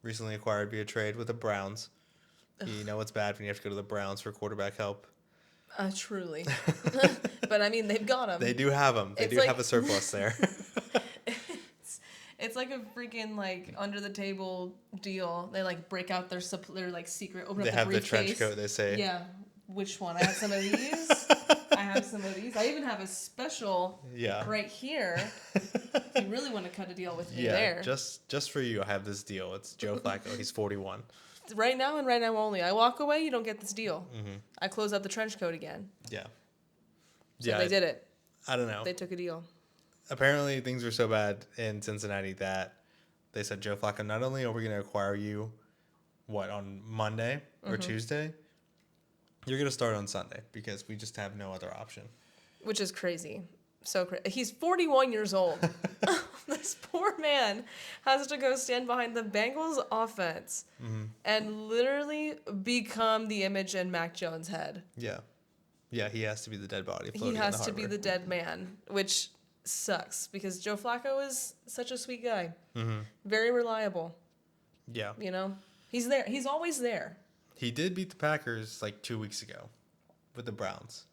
recently acquired via trade with the Browns. You know it's bad when you have to go to the Browns for quarterback help. Truly. But I mean, they've got him. They do have them. They do have a surplus there. It's like a freaking like under the table deal. They like break out their like secret. Open They up the have the briefcase. trench coat. They say, Yeah, which one? I have some of these. I have some of these. I even have a special yeah, right here. If you really want to cut a deal with me yeah. there. Just for you, I have this deal. It's Joe Flacco. He's 41. Right now and right now only. I walk away, you don't get this deal. Mm-hmm. I close out the trench coat again. Yeah. So Yeah. they did it. I don't know. They took a deal. Apparently, things were so bad in Cincinnati that they said, Joe Flacco, not only are we going to acquire you, on Monday or Tuesday, you're going to start on Sunday because we just have no other option. Which is crazy. So crazy. He's 41 years old. This poor man has to go stand behind the Bengals offense and literally become the image in Mac Jones' head. Yeah. Yeah, he has to be the dead body. He has to be the dead man, which sucks because Joe Flacco is such a sweet guy. Mm-hmm. Very reliable. Yeah. You know? He's there. He's always there. He did beat the Packers like 2 weeks ago with the Browns.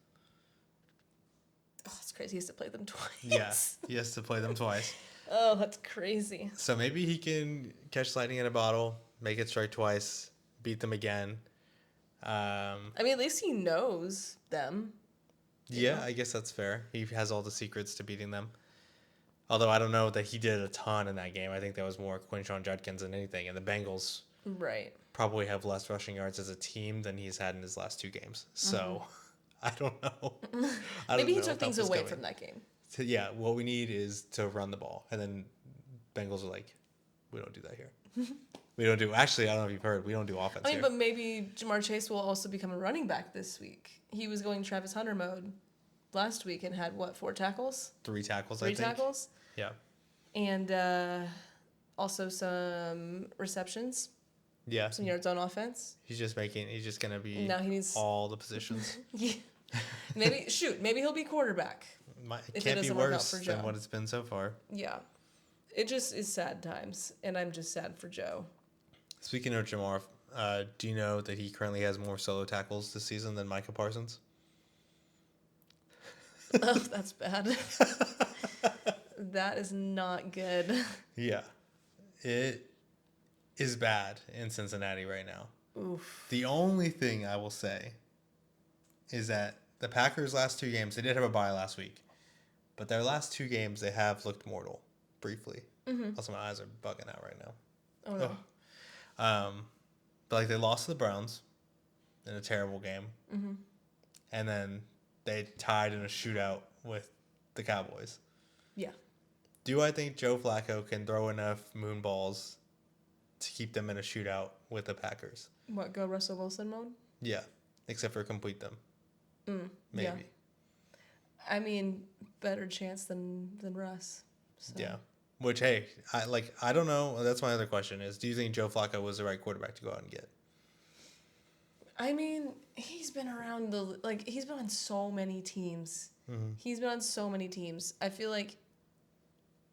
Oh, it's crazy. He has to play them twice. Yeah, he has to play them twice. Oh, that's crazy. So maybe he can catch lightning in a bottle, make it strike twice, beat them again. I mean, at least he knows them. Yeah, I guess that's fair. He has all the secrets to beating them. Although I don't know that he did a ton in that game. I think that was more Quinshon Judkins than anything. And the Bengals probably have less rushing yards as a team than he's had in his last 2 games. So I don't know. Maybe he took things away from that game. So, yeah, what we need is to run the ball. And then Bengals are like, we don't do that here. Actually, I don't know if you've heard, we don't do offense here. But maybe Jamar Chase will also become a running back this week. He was going Travis Hunter mode last week and had, 4 tackles? 3 tackles, I 3 think. 3 tackles? Yeah. And also some receptions. Yeah. Some yards on offense. He's just going to be now he needs all the positions. Yeah. Maybe he'll be quarterback. It can't be worse than what it's been so far. Yeah. It just is sad times, and I'm just sad for Joe. Speaking of Jamar, do you know that he currently has more solo tackles this season than Micah Parsons? Oh, that's bad. That is not good. Yeah. It is bad in Cincinnati right now. Oof. The only thing I will say is that the Packers' last 2 games, they did have a bye last week, but their last 2 games, they have looked mortal, briefly. Also, my eyes are bugging out right now. Oh, no. But, they lost to the Browns in a terrible game. And then they tied in a shootout with the Cowboys. Yeah. Do I think Joe Flacco can throw enough moon balls to keep them in a shootout with the Packers? What, go Russell Wilson mode? Yeah, except for complete them. Maybe. Yeah. I mean, better chance than Russ. So. Yeah. Which, hey, I don't know. That's my other question is, do you think Joe Flacco was the right quarterback to go out and get? I mean, he's been around he's been on so many teams. He's been on so many teams. I feel like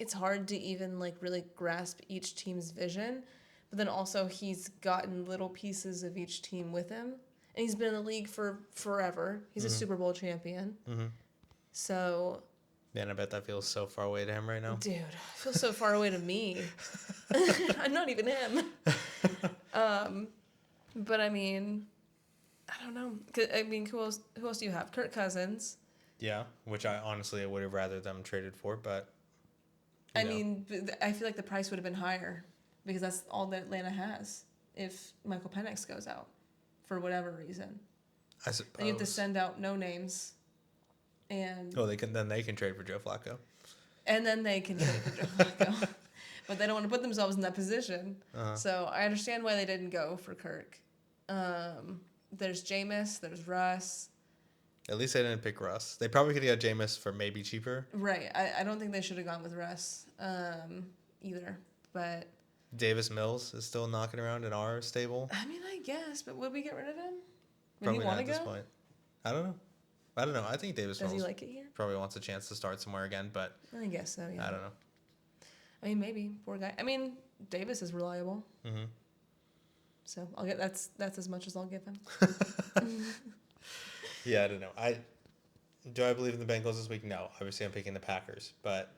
it's hard to even really grasp each team's vision, but then also he's gotten little pieces of each team with him, and he's been in the league for forever. He's a Super Bowl champion. So. Man, I bet that feels so far away to him right now. Dude, it feels so far away to me. I'm not even him. But I mean, I don't know. I mean, who else do you have? Kirk Cousins. Yeah, which I would have rather them traded for, but. I mean, I feel like the price would have been higher because that's all that Atlanta has if Michael Penix goes out for whatever reason. I suppose. Then you have to send out no names. And they can trade for Joe Flacco. And then they can trade for Joe Flacco. But they don't want to put themselves in that position. So I understand why they didn't go for Kirk. There's Jameis, there's Russ. At least they didn't pick Russ. They probably could have got Jameis for maybe cheaper. Right. I don't think they should have gone with Russ either. But Davis Mills is still knocking around in our stable. I mean, I guess. But would we get rid of him? Would Probably he want not to at go? this point. I don't know. I think Davis Mills Does he like it here? probably wants a chance to start somewhere again, but I guess so, yeah. I don't know. I mean, maybe. Poor guy. I mean, Davis is reliable. So that's as much as I'll give him. Yeah, I don't know. Do I believe in the Bengals this week? No. Obviously, I'm picking the Packers, but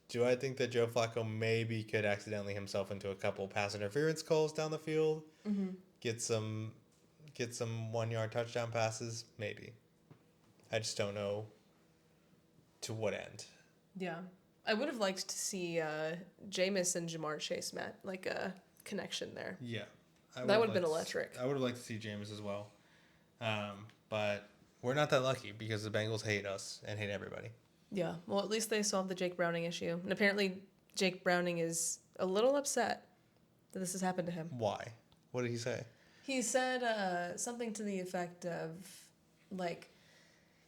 Do I think that Joe Flacco maybe could accidentally himself into a couple pass interference calls down the field? Mm-hmm. Get some 1-yard touchdown passes? Maybe. I just don't know to what end. Yeah. I would have liked to see Jameis and Jamar Chase met, like a connection there. Yeah. That would have been electric. I would have liked to see Jameis as well. But we're not that lucky because the Bengals hate us and hate everybody. Yeah. Well, at least they solved the Jake Browning issue. And apparently Jake Browning is a little upset that this has happened to him. Why? What did he say? He said something to the effect of, like,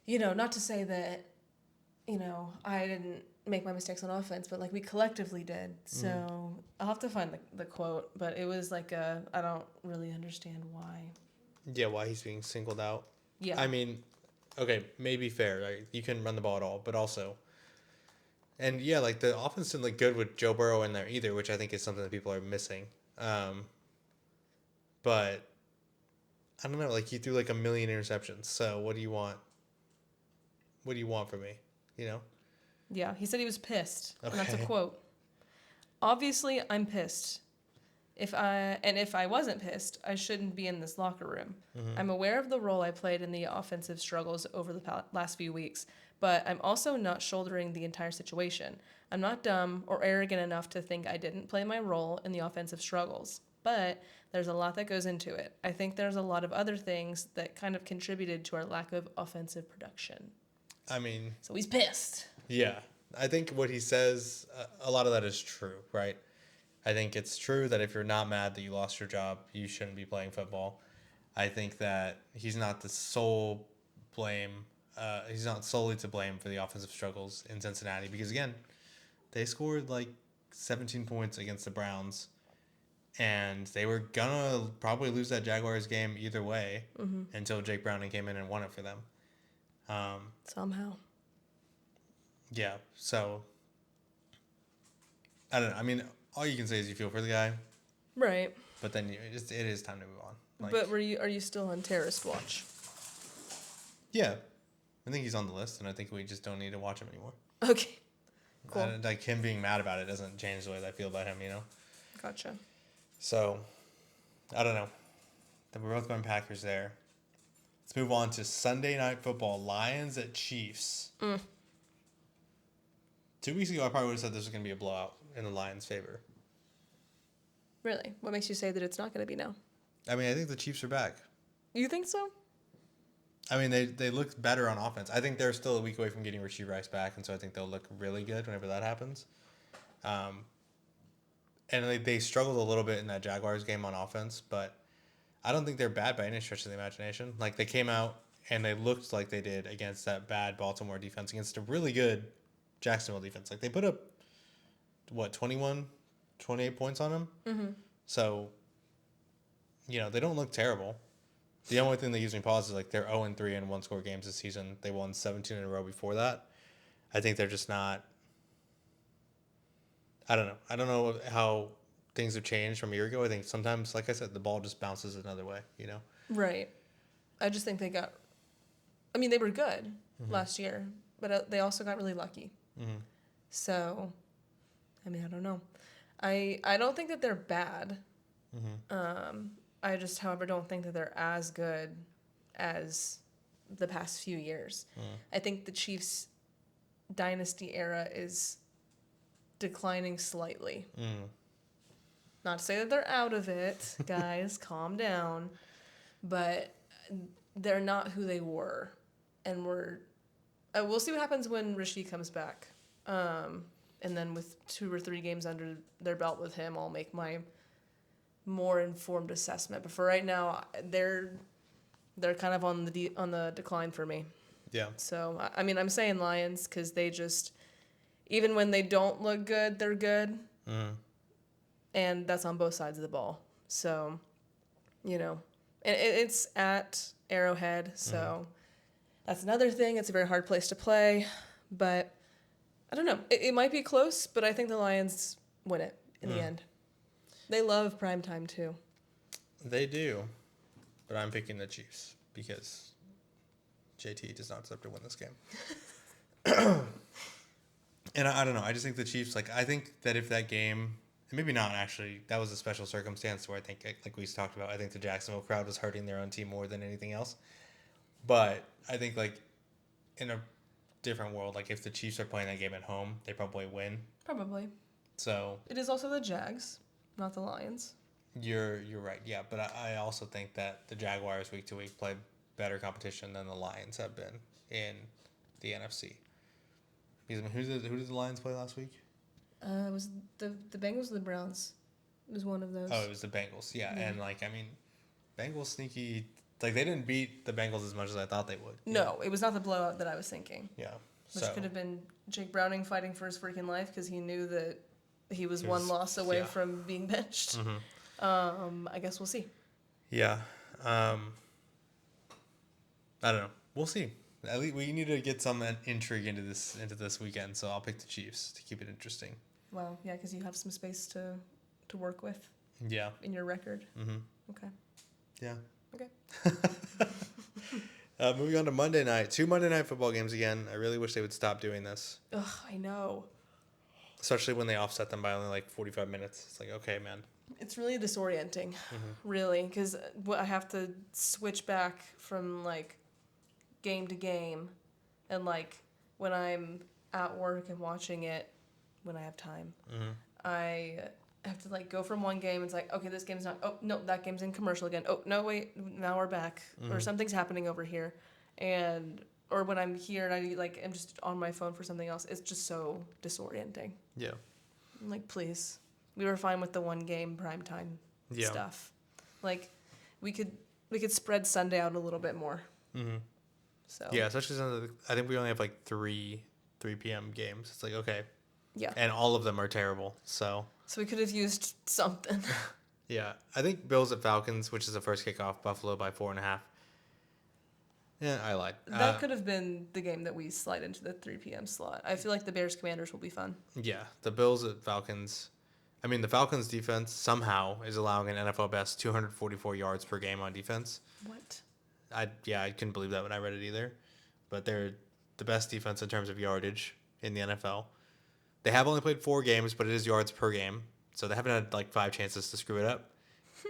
you know, not to say that, you know, I didn't make my mistakes on offense, but, like, we collectively did. So I'll have to find the quote, but it was like I don't really understand why. Yeah, why he's being singled out. Yeah. I mean, okay, maybe fair. Right? You couldn't run the ball at all, but also, and yeah, like the offense didn't look good with Joe Burrow in there either, which I think is something that people are missing. But I don't know. Like you threw like 1 million interceptions. So what do you want? What do you want from me? You know? Yeah, he said he was pissed. Okay. And that's a quote. Obviously, I'm pissed. If I wasn't pissed, I shouldn't be in this locker room. Mm-hmm. I'm aware of the role I played in the offensive struggles over the last few weeks, but I'm also not shouldering the entire situation. I'm not dumb or arrogant enough to think I didn't play my role in the offensive struggles, but there's a lot that goes into it. I think there's a lot of other things that kind of contributed to our lack of offensive production. I mean, so he's pissed. Yeah, I think what he says, a lot of that is true, right? I think it's true that if you're not mad that you lost your job, you shouldn't be playing football. I think that he's not the sole blame. He's not solely to blame for the offensive struggles in Cincinnati because, again, they scored like 17 points against the Browns, and they were going to probably lose that Jaguars game either way until Jake Browning came in and won it for them. Somehow. Yeah, so I don't know. I mean, all you can say is you feel for the guy, Right. but then it is time to move on. Like, But are you still on terrorist watch? yeah, I think he's on the list, and I think we just don't need to watch him anymore. Okay. Cool. Like him being mad about it doesn't change the way that I feel about him, you know. Gotcha. So, I don't know. We're both going Packers there. Let's move on to Sunday Night Football: Lions at Chiefs. 2 weeks ago, I probably would have said this was going to be a blowout in the Lions' favor. Really? What makes you say that it's not going to be now? I mean, I think the Chiefs are back. You think so? I mean, they look better on offense. I think they're still a week away from getting Rashee Rice back, and so I think they'll look really good whenever that happens. And they struggled a little bit in that Jaguars game on offense, but I don't think they're bad by any stretch of the imagination. Like, they came out and they looked like they did against that bad Baltimore defense, against a really good Jacksonville defense. Like, they put up, 21, 28 points on them? Mm-hmm. So, they don't look terrible. The only thing that gives me pause is, like, they're 0-3 in one-score games this season. They won 17 in a row before that. I think they're just not... I don't know. I don't know how things have changed from a year ago. I think sometimes, like I said, the ball just bounces another way, Right. I just think they got... I mean, they were good last year, but they also got really lucky. Mm-hmm. So, I mean, I don't know. I don't think that they're bad. Mm-hmm. I just, however, don't think that they're as good as the past few years. I think the Chiefs' dynasty era is declining slightly. Not to say that they're out of it, guys. Calm down. But they're not who they were. And we'll see what happens when Rashee comes back. And then with 2 or 3 games under their belt with him, I'll make my more informed assessment. But for right now, they're kind of on the decline for me. Yeah. So, I mean, I'm saying Lions because they just, even when they don't look good, they're good. Mm-hmm. And that's on both sides of the ball. So, and it's at Arrowhead. So that's another thing. It's a very hard place to play. But I don't know. It might be close, but I think the Lions win it in the end. They love primetime too. They do. But I'm picking the Chiefs because JT does not deserve to win this game. And I don't know. I just think the Chiefs, like, I think that if that game, and maybe not actually, that was a special circumstance where I think, like we talked about, I think the Jacksonville crowd was hurting their own team more than anything else. But I think, like, in a different world, like, if the Chiefs are playing that game at home, they probably win. Probably. So It is also the Jags, not the Lions. you're right, yeah. But I also think that the Jaguars week to week play better competition than the Lions have been in the NFC. Because, I mean, who did the Lions play last week? It was the Bengals or the Browns. It was one of those. Oh, it was the Bengals. Yeah, Yeah. and like I mean, Bengals sneaky. Like they didn't beat the Bengals as much as I thought they would. No, it was not the blowout that I was thinking. Yeah. Which could have been Jake Browning fighting for his freaking life because he knew that he was one loss away yeah. from being benched. I guess we'll see. Yeah. I don't know. We'll see. At least we need to get some intrigue into this weekend, so I'll pick the Chiefs to keep it interesting. Well, yeah, because you have some space to work with. Yeah. In your record. Mm-hmm. Okay. Yeah. Okay. Moving on to Monday night. 2 Monday night football games again. I really wish they would stop doing this. Ugh, I know. Especially when they offset them by only like 45 minutes. It's like, okay, man. It's really disorienting, really, because I have to switch back from like game to game, and like when I'm at work and watching it, when I have time, I have to like go from one game. It's like, okay, this game's not. Oh no, that game's in commercial again. Oh no, wait, now we're back, or something's happening over here, or when I'm here and I'm just on my phone for something else. It's just so disorienting. Yeah. I'm like, please, we were fine with the one game primetime stuff. Like, we could spread Sunday out a little bit more. Mm-hmm. So yeah, especially since I think we only have like 3 p.m. games. It's like, okay. Yeah. And all of them are terrible. So we could have used something. yeah, I think Bills at Falcons, which is the first kickoff, Buffalo by 4.5. Yeah, I lied. That could have been the game that we slide into the 3 p.m. slot. I feel like the Bears Commanders will be fun. Yeah, the Bills at Falcons. I mean, the Falcons defense somehow is allowing an NFL best 244 yards per game on defense. What? I couldn't believe that when I read it either. But they're the best defense in terms of yardage in the NFL. They have only played 4 games, but it is yards per game. So they haven't had like 5 chances to screw it up.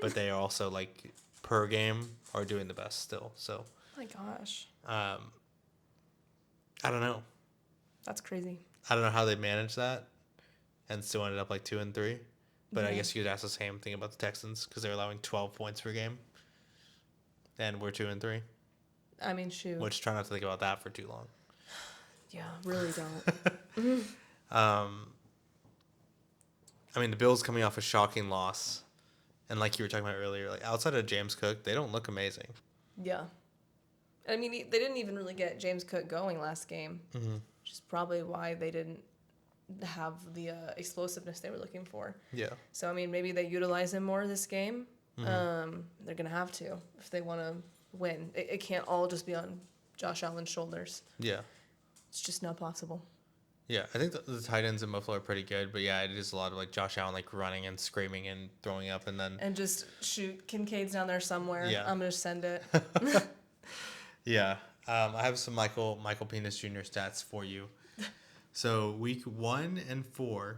But they are also like per game are doing the best still. So My gosh. I don't know. That's crazy. I don't know how they managed that and still ended up like 2-3. But I Yeah. guess you could ask the same thing about the Texans because they're allowing 12 points per game. And we're 2-3. I mean, shoot. Which try not to think about that for too long. Yeah, really don't. I mean, the Bills coming off a shocking loss. And like you were talking about earlier, like outside of James Cook, they don't look amazing. Yeah. I mean, they didn't even really get James Cook going last game, which is probably why they didn't have the explosiveness they were looking for. Yeah. So, I mean, maybe they utilize him more this game. They're going to have to if they want to win. It can't all just be on Josh Allen's shoulders. Yeah. It's just not possible. Yeah, I think the tight ends in Buffalo are pretty good, but yeah, it is a lot of like Josh Allen like running and screaming and throwing up and then... And just shoot, Kincaid's down there somewhere. Yeah. I'm going to send it. Yeah. I have some Michael Penis Jr. stats for you. So week 1 and 4,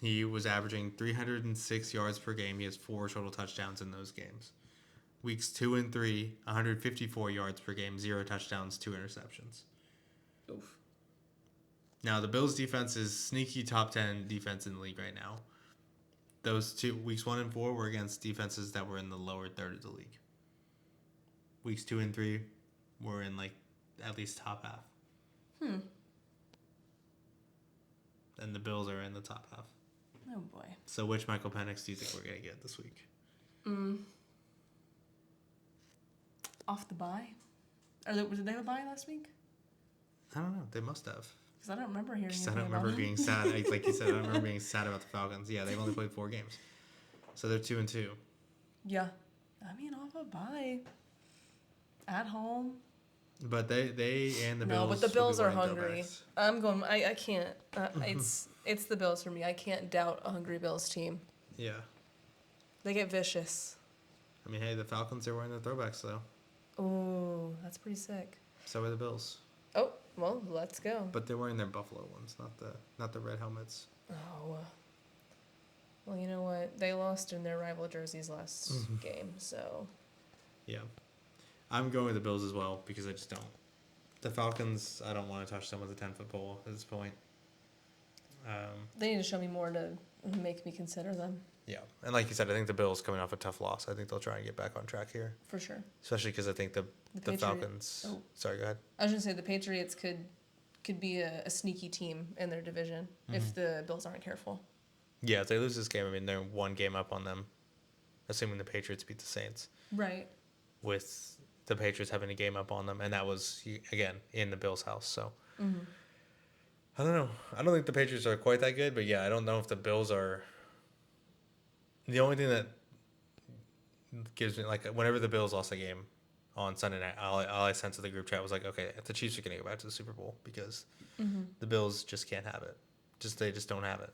he was averaging 306 yards per game. He has 4 total touchdowns in those games. Weeks 2 and 3, 154 yards per game, 0 touchdowns, 2 interceptions. Oof. Now, the Bills' defense is sneaky top 10 defense in the league right now. Those 2 weeks 1 and 4 were against defenses that were in the lower third of the league. Weeks 2 and 3 were in like at least top half. And the Bills are in the top half. Oh, boy. So which Michael Penix do you think we're going to get this week? Off the bye? Did they have a bye last week? I don't know. They must have. Because I don't remember hearing Because anything I don't remember about being it. sad. Like you said, I don't remember being sad about the Falcons. Yeah, they've only played 4 games. So they're 2 and 2. Yeah. I mean, off a bye. At home. But they and the Bills. No, but the Bills will are be wearing hungry. throwbacks. I'm going. I can't. It's the Bills for me. I can't doubt a hungry Bills team. Yeah. They get vicious. I mean, hey, the Falcons are wearing their throwbacks though. Oh, that's pretty sick. So are the Bills. Oh, Well, let's go. But they're wearing their Buffalo ones, not the red helmets. Oh. Well, you know what? They lost in their rival jerseys last game, so. Yeah. I'm going with the Bills as well because I just don't. The Falcons, I don't want to touch them with a 10-foot pole at this point. They need to show me more to make me consider them. Yeah. And like you said, I think the Bills coming off a tough loss. I think they'll try and get back on track here. For sure. Especially because I think the Falcons... Oh. Sorry, go ahead. I was going to say the Patriots could be a sneaky team in their division if the Bills aren't careful. Yeah, if they lose this game, I mean, they're one game up on them, assuming the Patriots beat the Saints. Right. With the Patriots having a game up on them, and that was, again, in the Bills' house. So, I don't know. I don't think the Patriots are quite that good, but yeah, I don't know if the Bills are... The only thing that gives me, like, whenever the Bills lost a game on Sunday night, all I sent to the group chat was like, okay, the Chiefs are going to go back to the Super Bowl because the Bills just can't have it. They just don't have it.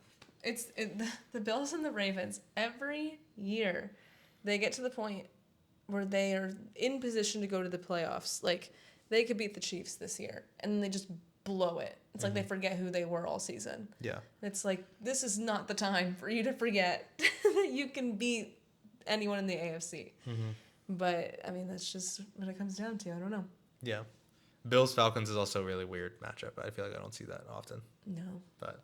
The Bills and the Ravens, every year, they get to the point where they are in position to go to the playoffs. Like, they could beat the Chiefs this year, and then they just blow it. It's like they forget who they were all season. Yeah. It's like, this is not the time for you to forget that you can beat anyone in the AFC. But, I mean, that's just what it comes down to. I don't know. Yeah. Bills-Falcons is also a really weird matchup. I feel like I don't see that often. No. But,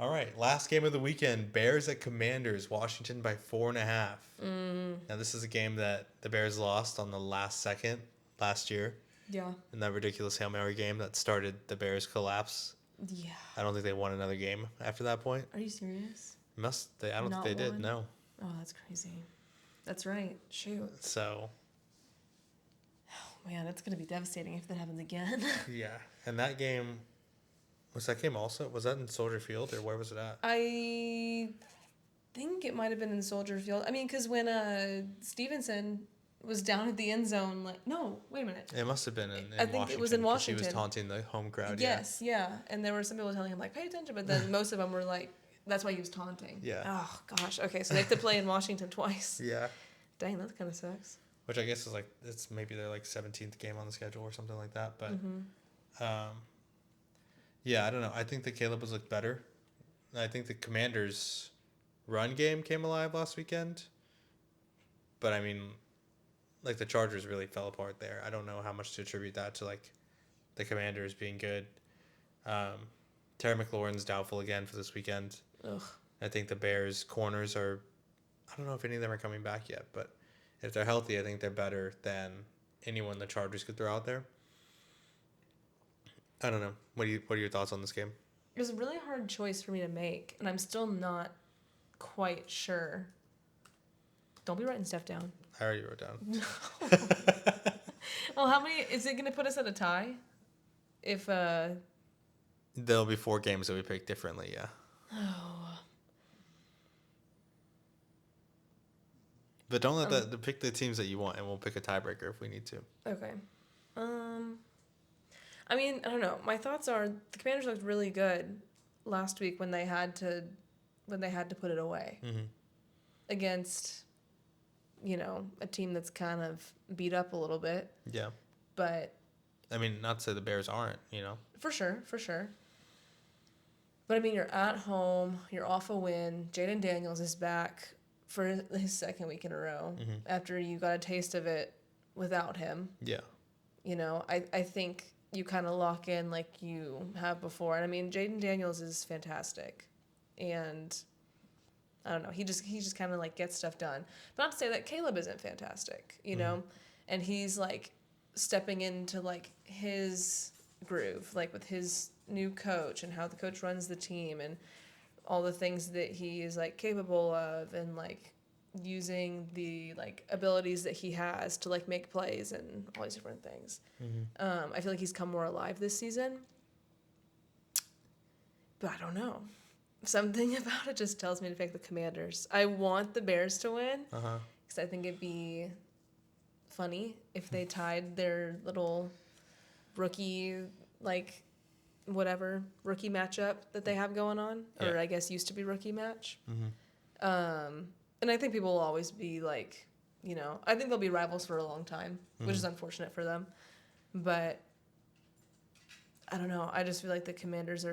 all right. Last game of the weekend, Bears at Commanders, Washington by 4.5. Now, this is a game that the Bears lost on the last second last year. Yeah. In that ridiculous Hail Mary game that started the Bears' collapse. Yeah. I don't think they won another game after that point. Are you serious? I don't think they did, no. Oh, that's crazy. That's right. Shoot. So. Oh, man, it's going to be devastating if that happens again. Yeah. And that game, was that in Soldier Field or where was it at? I think it might have been in Soldier Field. I mean, because when Stevenson was down at the end zone, like, no, wait a minute. It must have been in I think Washington. It was in Washington. She was taunting the home crowd. Yes, yeah. And there were some people telling him, like, pay attention, but then most of them were like, that's why he was taunting. Yeah. Oh, gosh. Okay, so they have to play in Washington twice. Yeah. Dang, that kind of sucks. Which I guess is like, it's maybe their like 17th game on the schedule or something like that. But, yeah, I don't know. I think the Caleb was looked better. I think the Commanders' run game came alive last weekend. But, I mean, like, the Chargers really fell apart there. I don't know how much to attribute that to, like, the Commanders being good. Terry McLaurin's doubtful again for this weekend. Ugh. I think the Bears' corners are... I don't know if any of them are coming back yet, but if they're healthy, I think they're better than anyone the Chargers could throw out there. I don't know. What are your thoughts on this game? It was a really hard choice for me to make, and I'm still not quite sure. Don't be writing stuff down. I already wrote down. Well, how many... Is it going to put us at a tie? If... There'll be 4 games that we pick differently, yeah. Oh. But don't let pick the teams that you want, and we'll pick a tiebreaker if we need to. Okay. I mean, I don't know. My thoughts are the Commanders looked really good last week when they had to put it away against, a team that's kind of beat up a little bit. Yeah. But I mean, not to say the Bears aren't, For sure. But I mean, you're at home, you're off a win. Jaden Daniels is back for his second week in a row after you got a taste of it without him. Yeah. I think you kind of lock in like you have before. And I mean, Jaden Daniels is fantastic. And I don't know, he just kind of like gets stuff done. But not to say that Caleb isn't fantastic, and he's like stepping into like his groove, like with his new coach and how the coach runs the team and all the things that he is like capable of and like using the like abilities that he has to like make plays and all these different things. I feel like he's come more alive this season, but I don't know. Something about it just tells me to pick the Commanders. I want the Bears to win because I think it'd be funny if they tied their little rookie like whatever rookie matchup that they have going on, or I guess used to be rookie match. And I think people will always be like, I think they'll be rivals for a long time, which is unfortunate for them. But I don't know. I just feel like the Commanders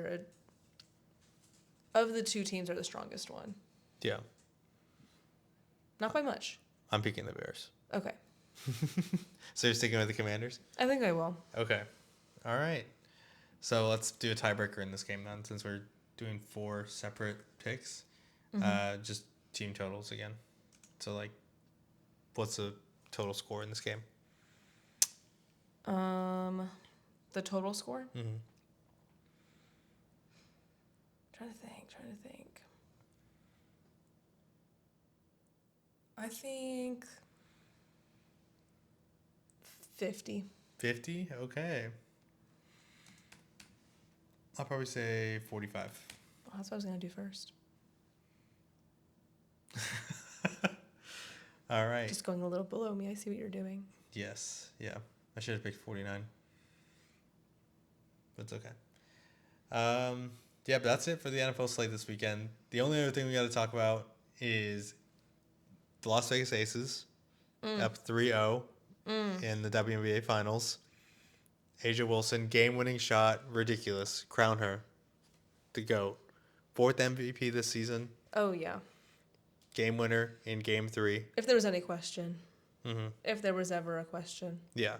of the two teams are the strongest one. Yeah. Not by much. I'm picking the Bears. Okay. So you're sticking with the Commanders? I think I will. Okay. All right. So let's do a tiebreaker in this game then, since we're doing 4 separate picks. Just team totals again. So, like, what's the total score in this game? The total score? Mm-hmm. Trying to think. I think 50. 50? Okay. I'll probably say 45. Well, that's what I was going to do first. All right. Just going a little below me. I see what you're doing. Yes. Yeah. I should have picked 49. But it's okay. Yeah, but that's it for the NFL slate this weekend. The only other thing we got to talk about is the Las Vegas Aces up 3-0 in the WNBA Finals. Asia Wilson, game-winning shot, ridiculous. Crown her the GOAT. 4th MVP this season. Oh, yeah. Game winner in Game 3. If there was any question. Mm-hmm. If there was ever a question. Yeah.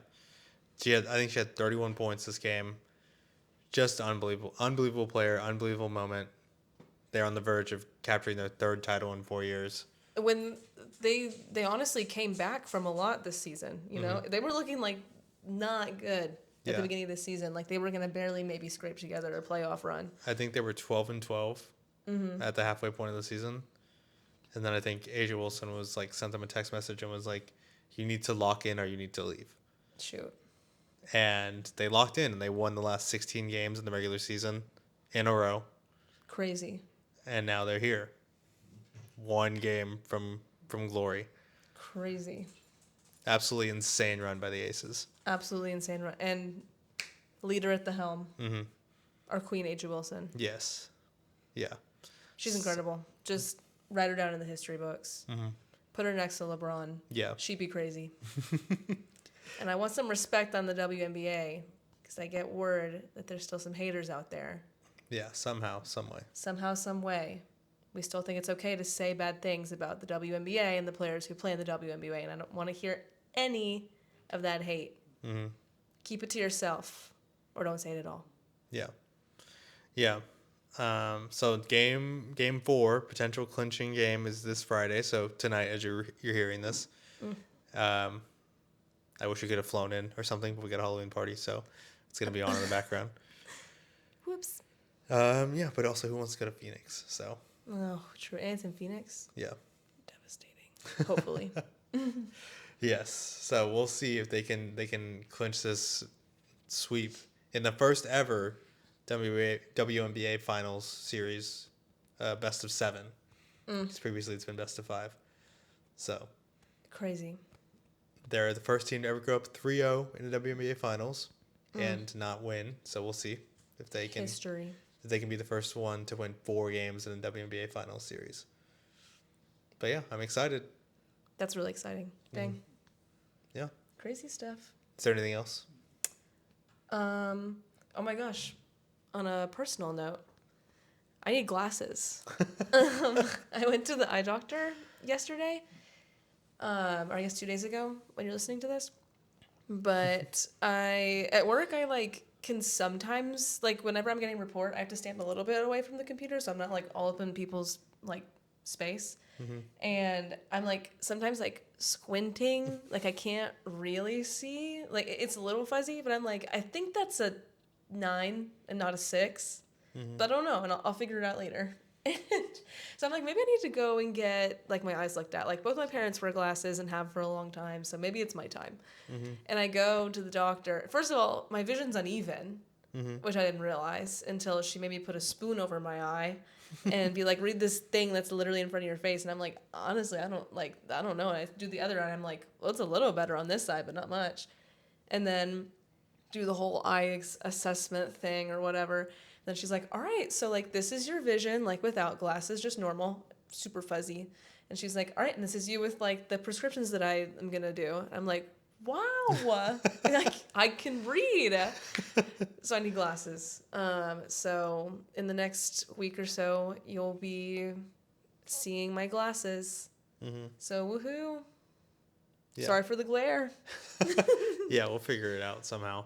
I think she had 31 points this game. Just unbelievable. Unbelievable player, unbelievable moment. They're on the verge of capturing their 3rd title in 4 years. When they honestly came back from a lot this season, you know? They were looking like not good at the beginning of the season. Like they were going to barely maybe scrape together a playoff run. I think they were 12-12 at the halfway point of the season. And then I think Asia Wilson was like sent them a text message and was like, you need to lock in or you need to leave. Shoot. And they locked in and they won the last 16 games in the regular season in a row. Crazy. And now they're here. 1 game from glory. Crazy. Absolutely insane run by the Aces. Absolutely insane run. And leader at the helm. Our queen, Asia Wilson. Yes. Yeah. She's incredible. Just write her down in the history books. Put her next to LeBron. Yeah. She'd be crazy. And I want some respect on the WNBA because I get word that there's still some haters out there. Yeah, somehow, some way. Somehow, some way. We still think it's okay to say bad things about the WNBA and the players who play in the WNBA, and I don't want to hear any of that hate. Keep it to yourself, or don't say it at all. Yeah. Yeah. So game 4, potential clinching game is this Friday. So tonight, as you're hearing this, I wish we could have flown in or something, but we got a Halloween party, so it's gonna be on in the background. Whoops. Yeah, but also, who wants to go to Phoenix? So. Oh, true. And it's in Phoenix. Yeah. Devastating. Hopefully. Yes. So we'll see if they can clinch this sweep in the first ever WNBA Finals series, best of 7. Because previously it's been best of 5. So. Crazy. They're the first team to ever go up 3-0 in the WNBA Finals and not win. So we'll see if they can. History. If they can be the first one to win 4 games in the WNBA Finals series. But yeah, I'm excited. That's really exciting. Dang. Yeah. Crazy stuff. Is there anything else? Oh my gosh. On a personal note, I need glasses. I went to the eye doctor yesterday, or I guess 2 days ago when you're listening to this. But at work, I can sometimes, whenever I'm getting a report, I have to stand a little bit away from the computer, so I'm not all up in people's space. And I'm sometimes squinting, I can't really see, it's a little fuzzy, but I'm I think that's a 9 and not a 6, but I don't know, and I'll figure it out later. So I'm maybe I need to go and get my eyes looked at. Both my parents wear glasses and have for a long time, so maybe it's my time. And I go to the doctor. First of all, my vision's uneven, which I didn't realize until she made me put a spoon over my eye and be read this thing that's literally in front of your face. And I'm honestly, I don't know. And I do the other eye, and I'm well, it's a little better on this side, but not much. And then do the whole eye assessment thing or whatever. Then she's all right, so this is your vision, without glasses, just normal, super fuzzy. And she's all right, and this is you with the prescriptions that I am gonna do. I'm Wow. I can read. So I need glasses. So in the next week or so, you'll be seeing my glasses. Mm-hmm. So woohoo. Yeah. Sorry for the glare. Yeah, we'll figure it out somehow.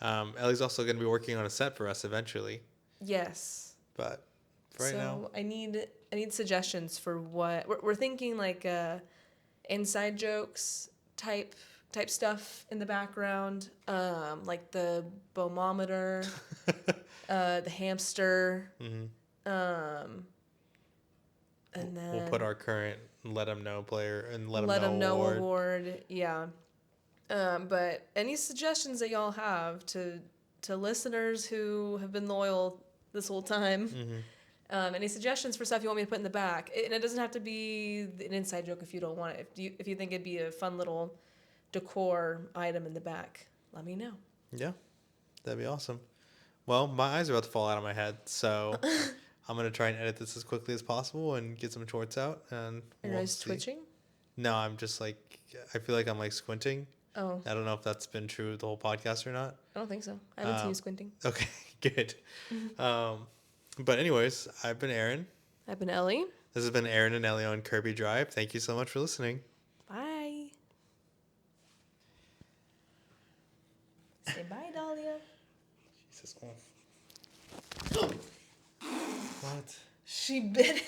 Ellie's also going to be working on a set for us eventually, Yes. but for right now, So I need suggestions for what we're thinking, like inside jokes type stuff in the background, like the bomometer, the hamster, mm-hmm. um, and then we'll put our current Let 'em Know player and Let 'em let them Know know award. award. Yeah. But any suggestions that y'all have to listeners who have been loyal this whole time. Mm-hmm. Any suggestions for stuff you want me to put in the back? And it doesn't have to be an inside joke if you don't want it. If you think it'd be a fun little decor item in the back, let me know. Yeah, that'd be awesome. Well, my eyes are about to fall out of my head, so I'm gonna try and edit this as quickly as possible and get some shorts out, and Are your eyes twitching? No, I'm just like, I feel like I'm like squinting. Oh, I don't know if that's been true the whole podcast or not. I don't think so. I haven't seen you squinting. Okay, good. But anyways, I've been Aaron. I've been Ellie. This has been Aaron and Ellie on Kirby Drive. Thank you so much for listening. Bye. Say bye, Dahlia. Jesus. What? She bit it.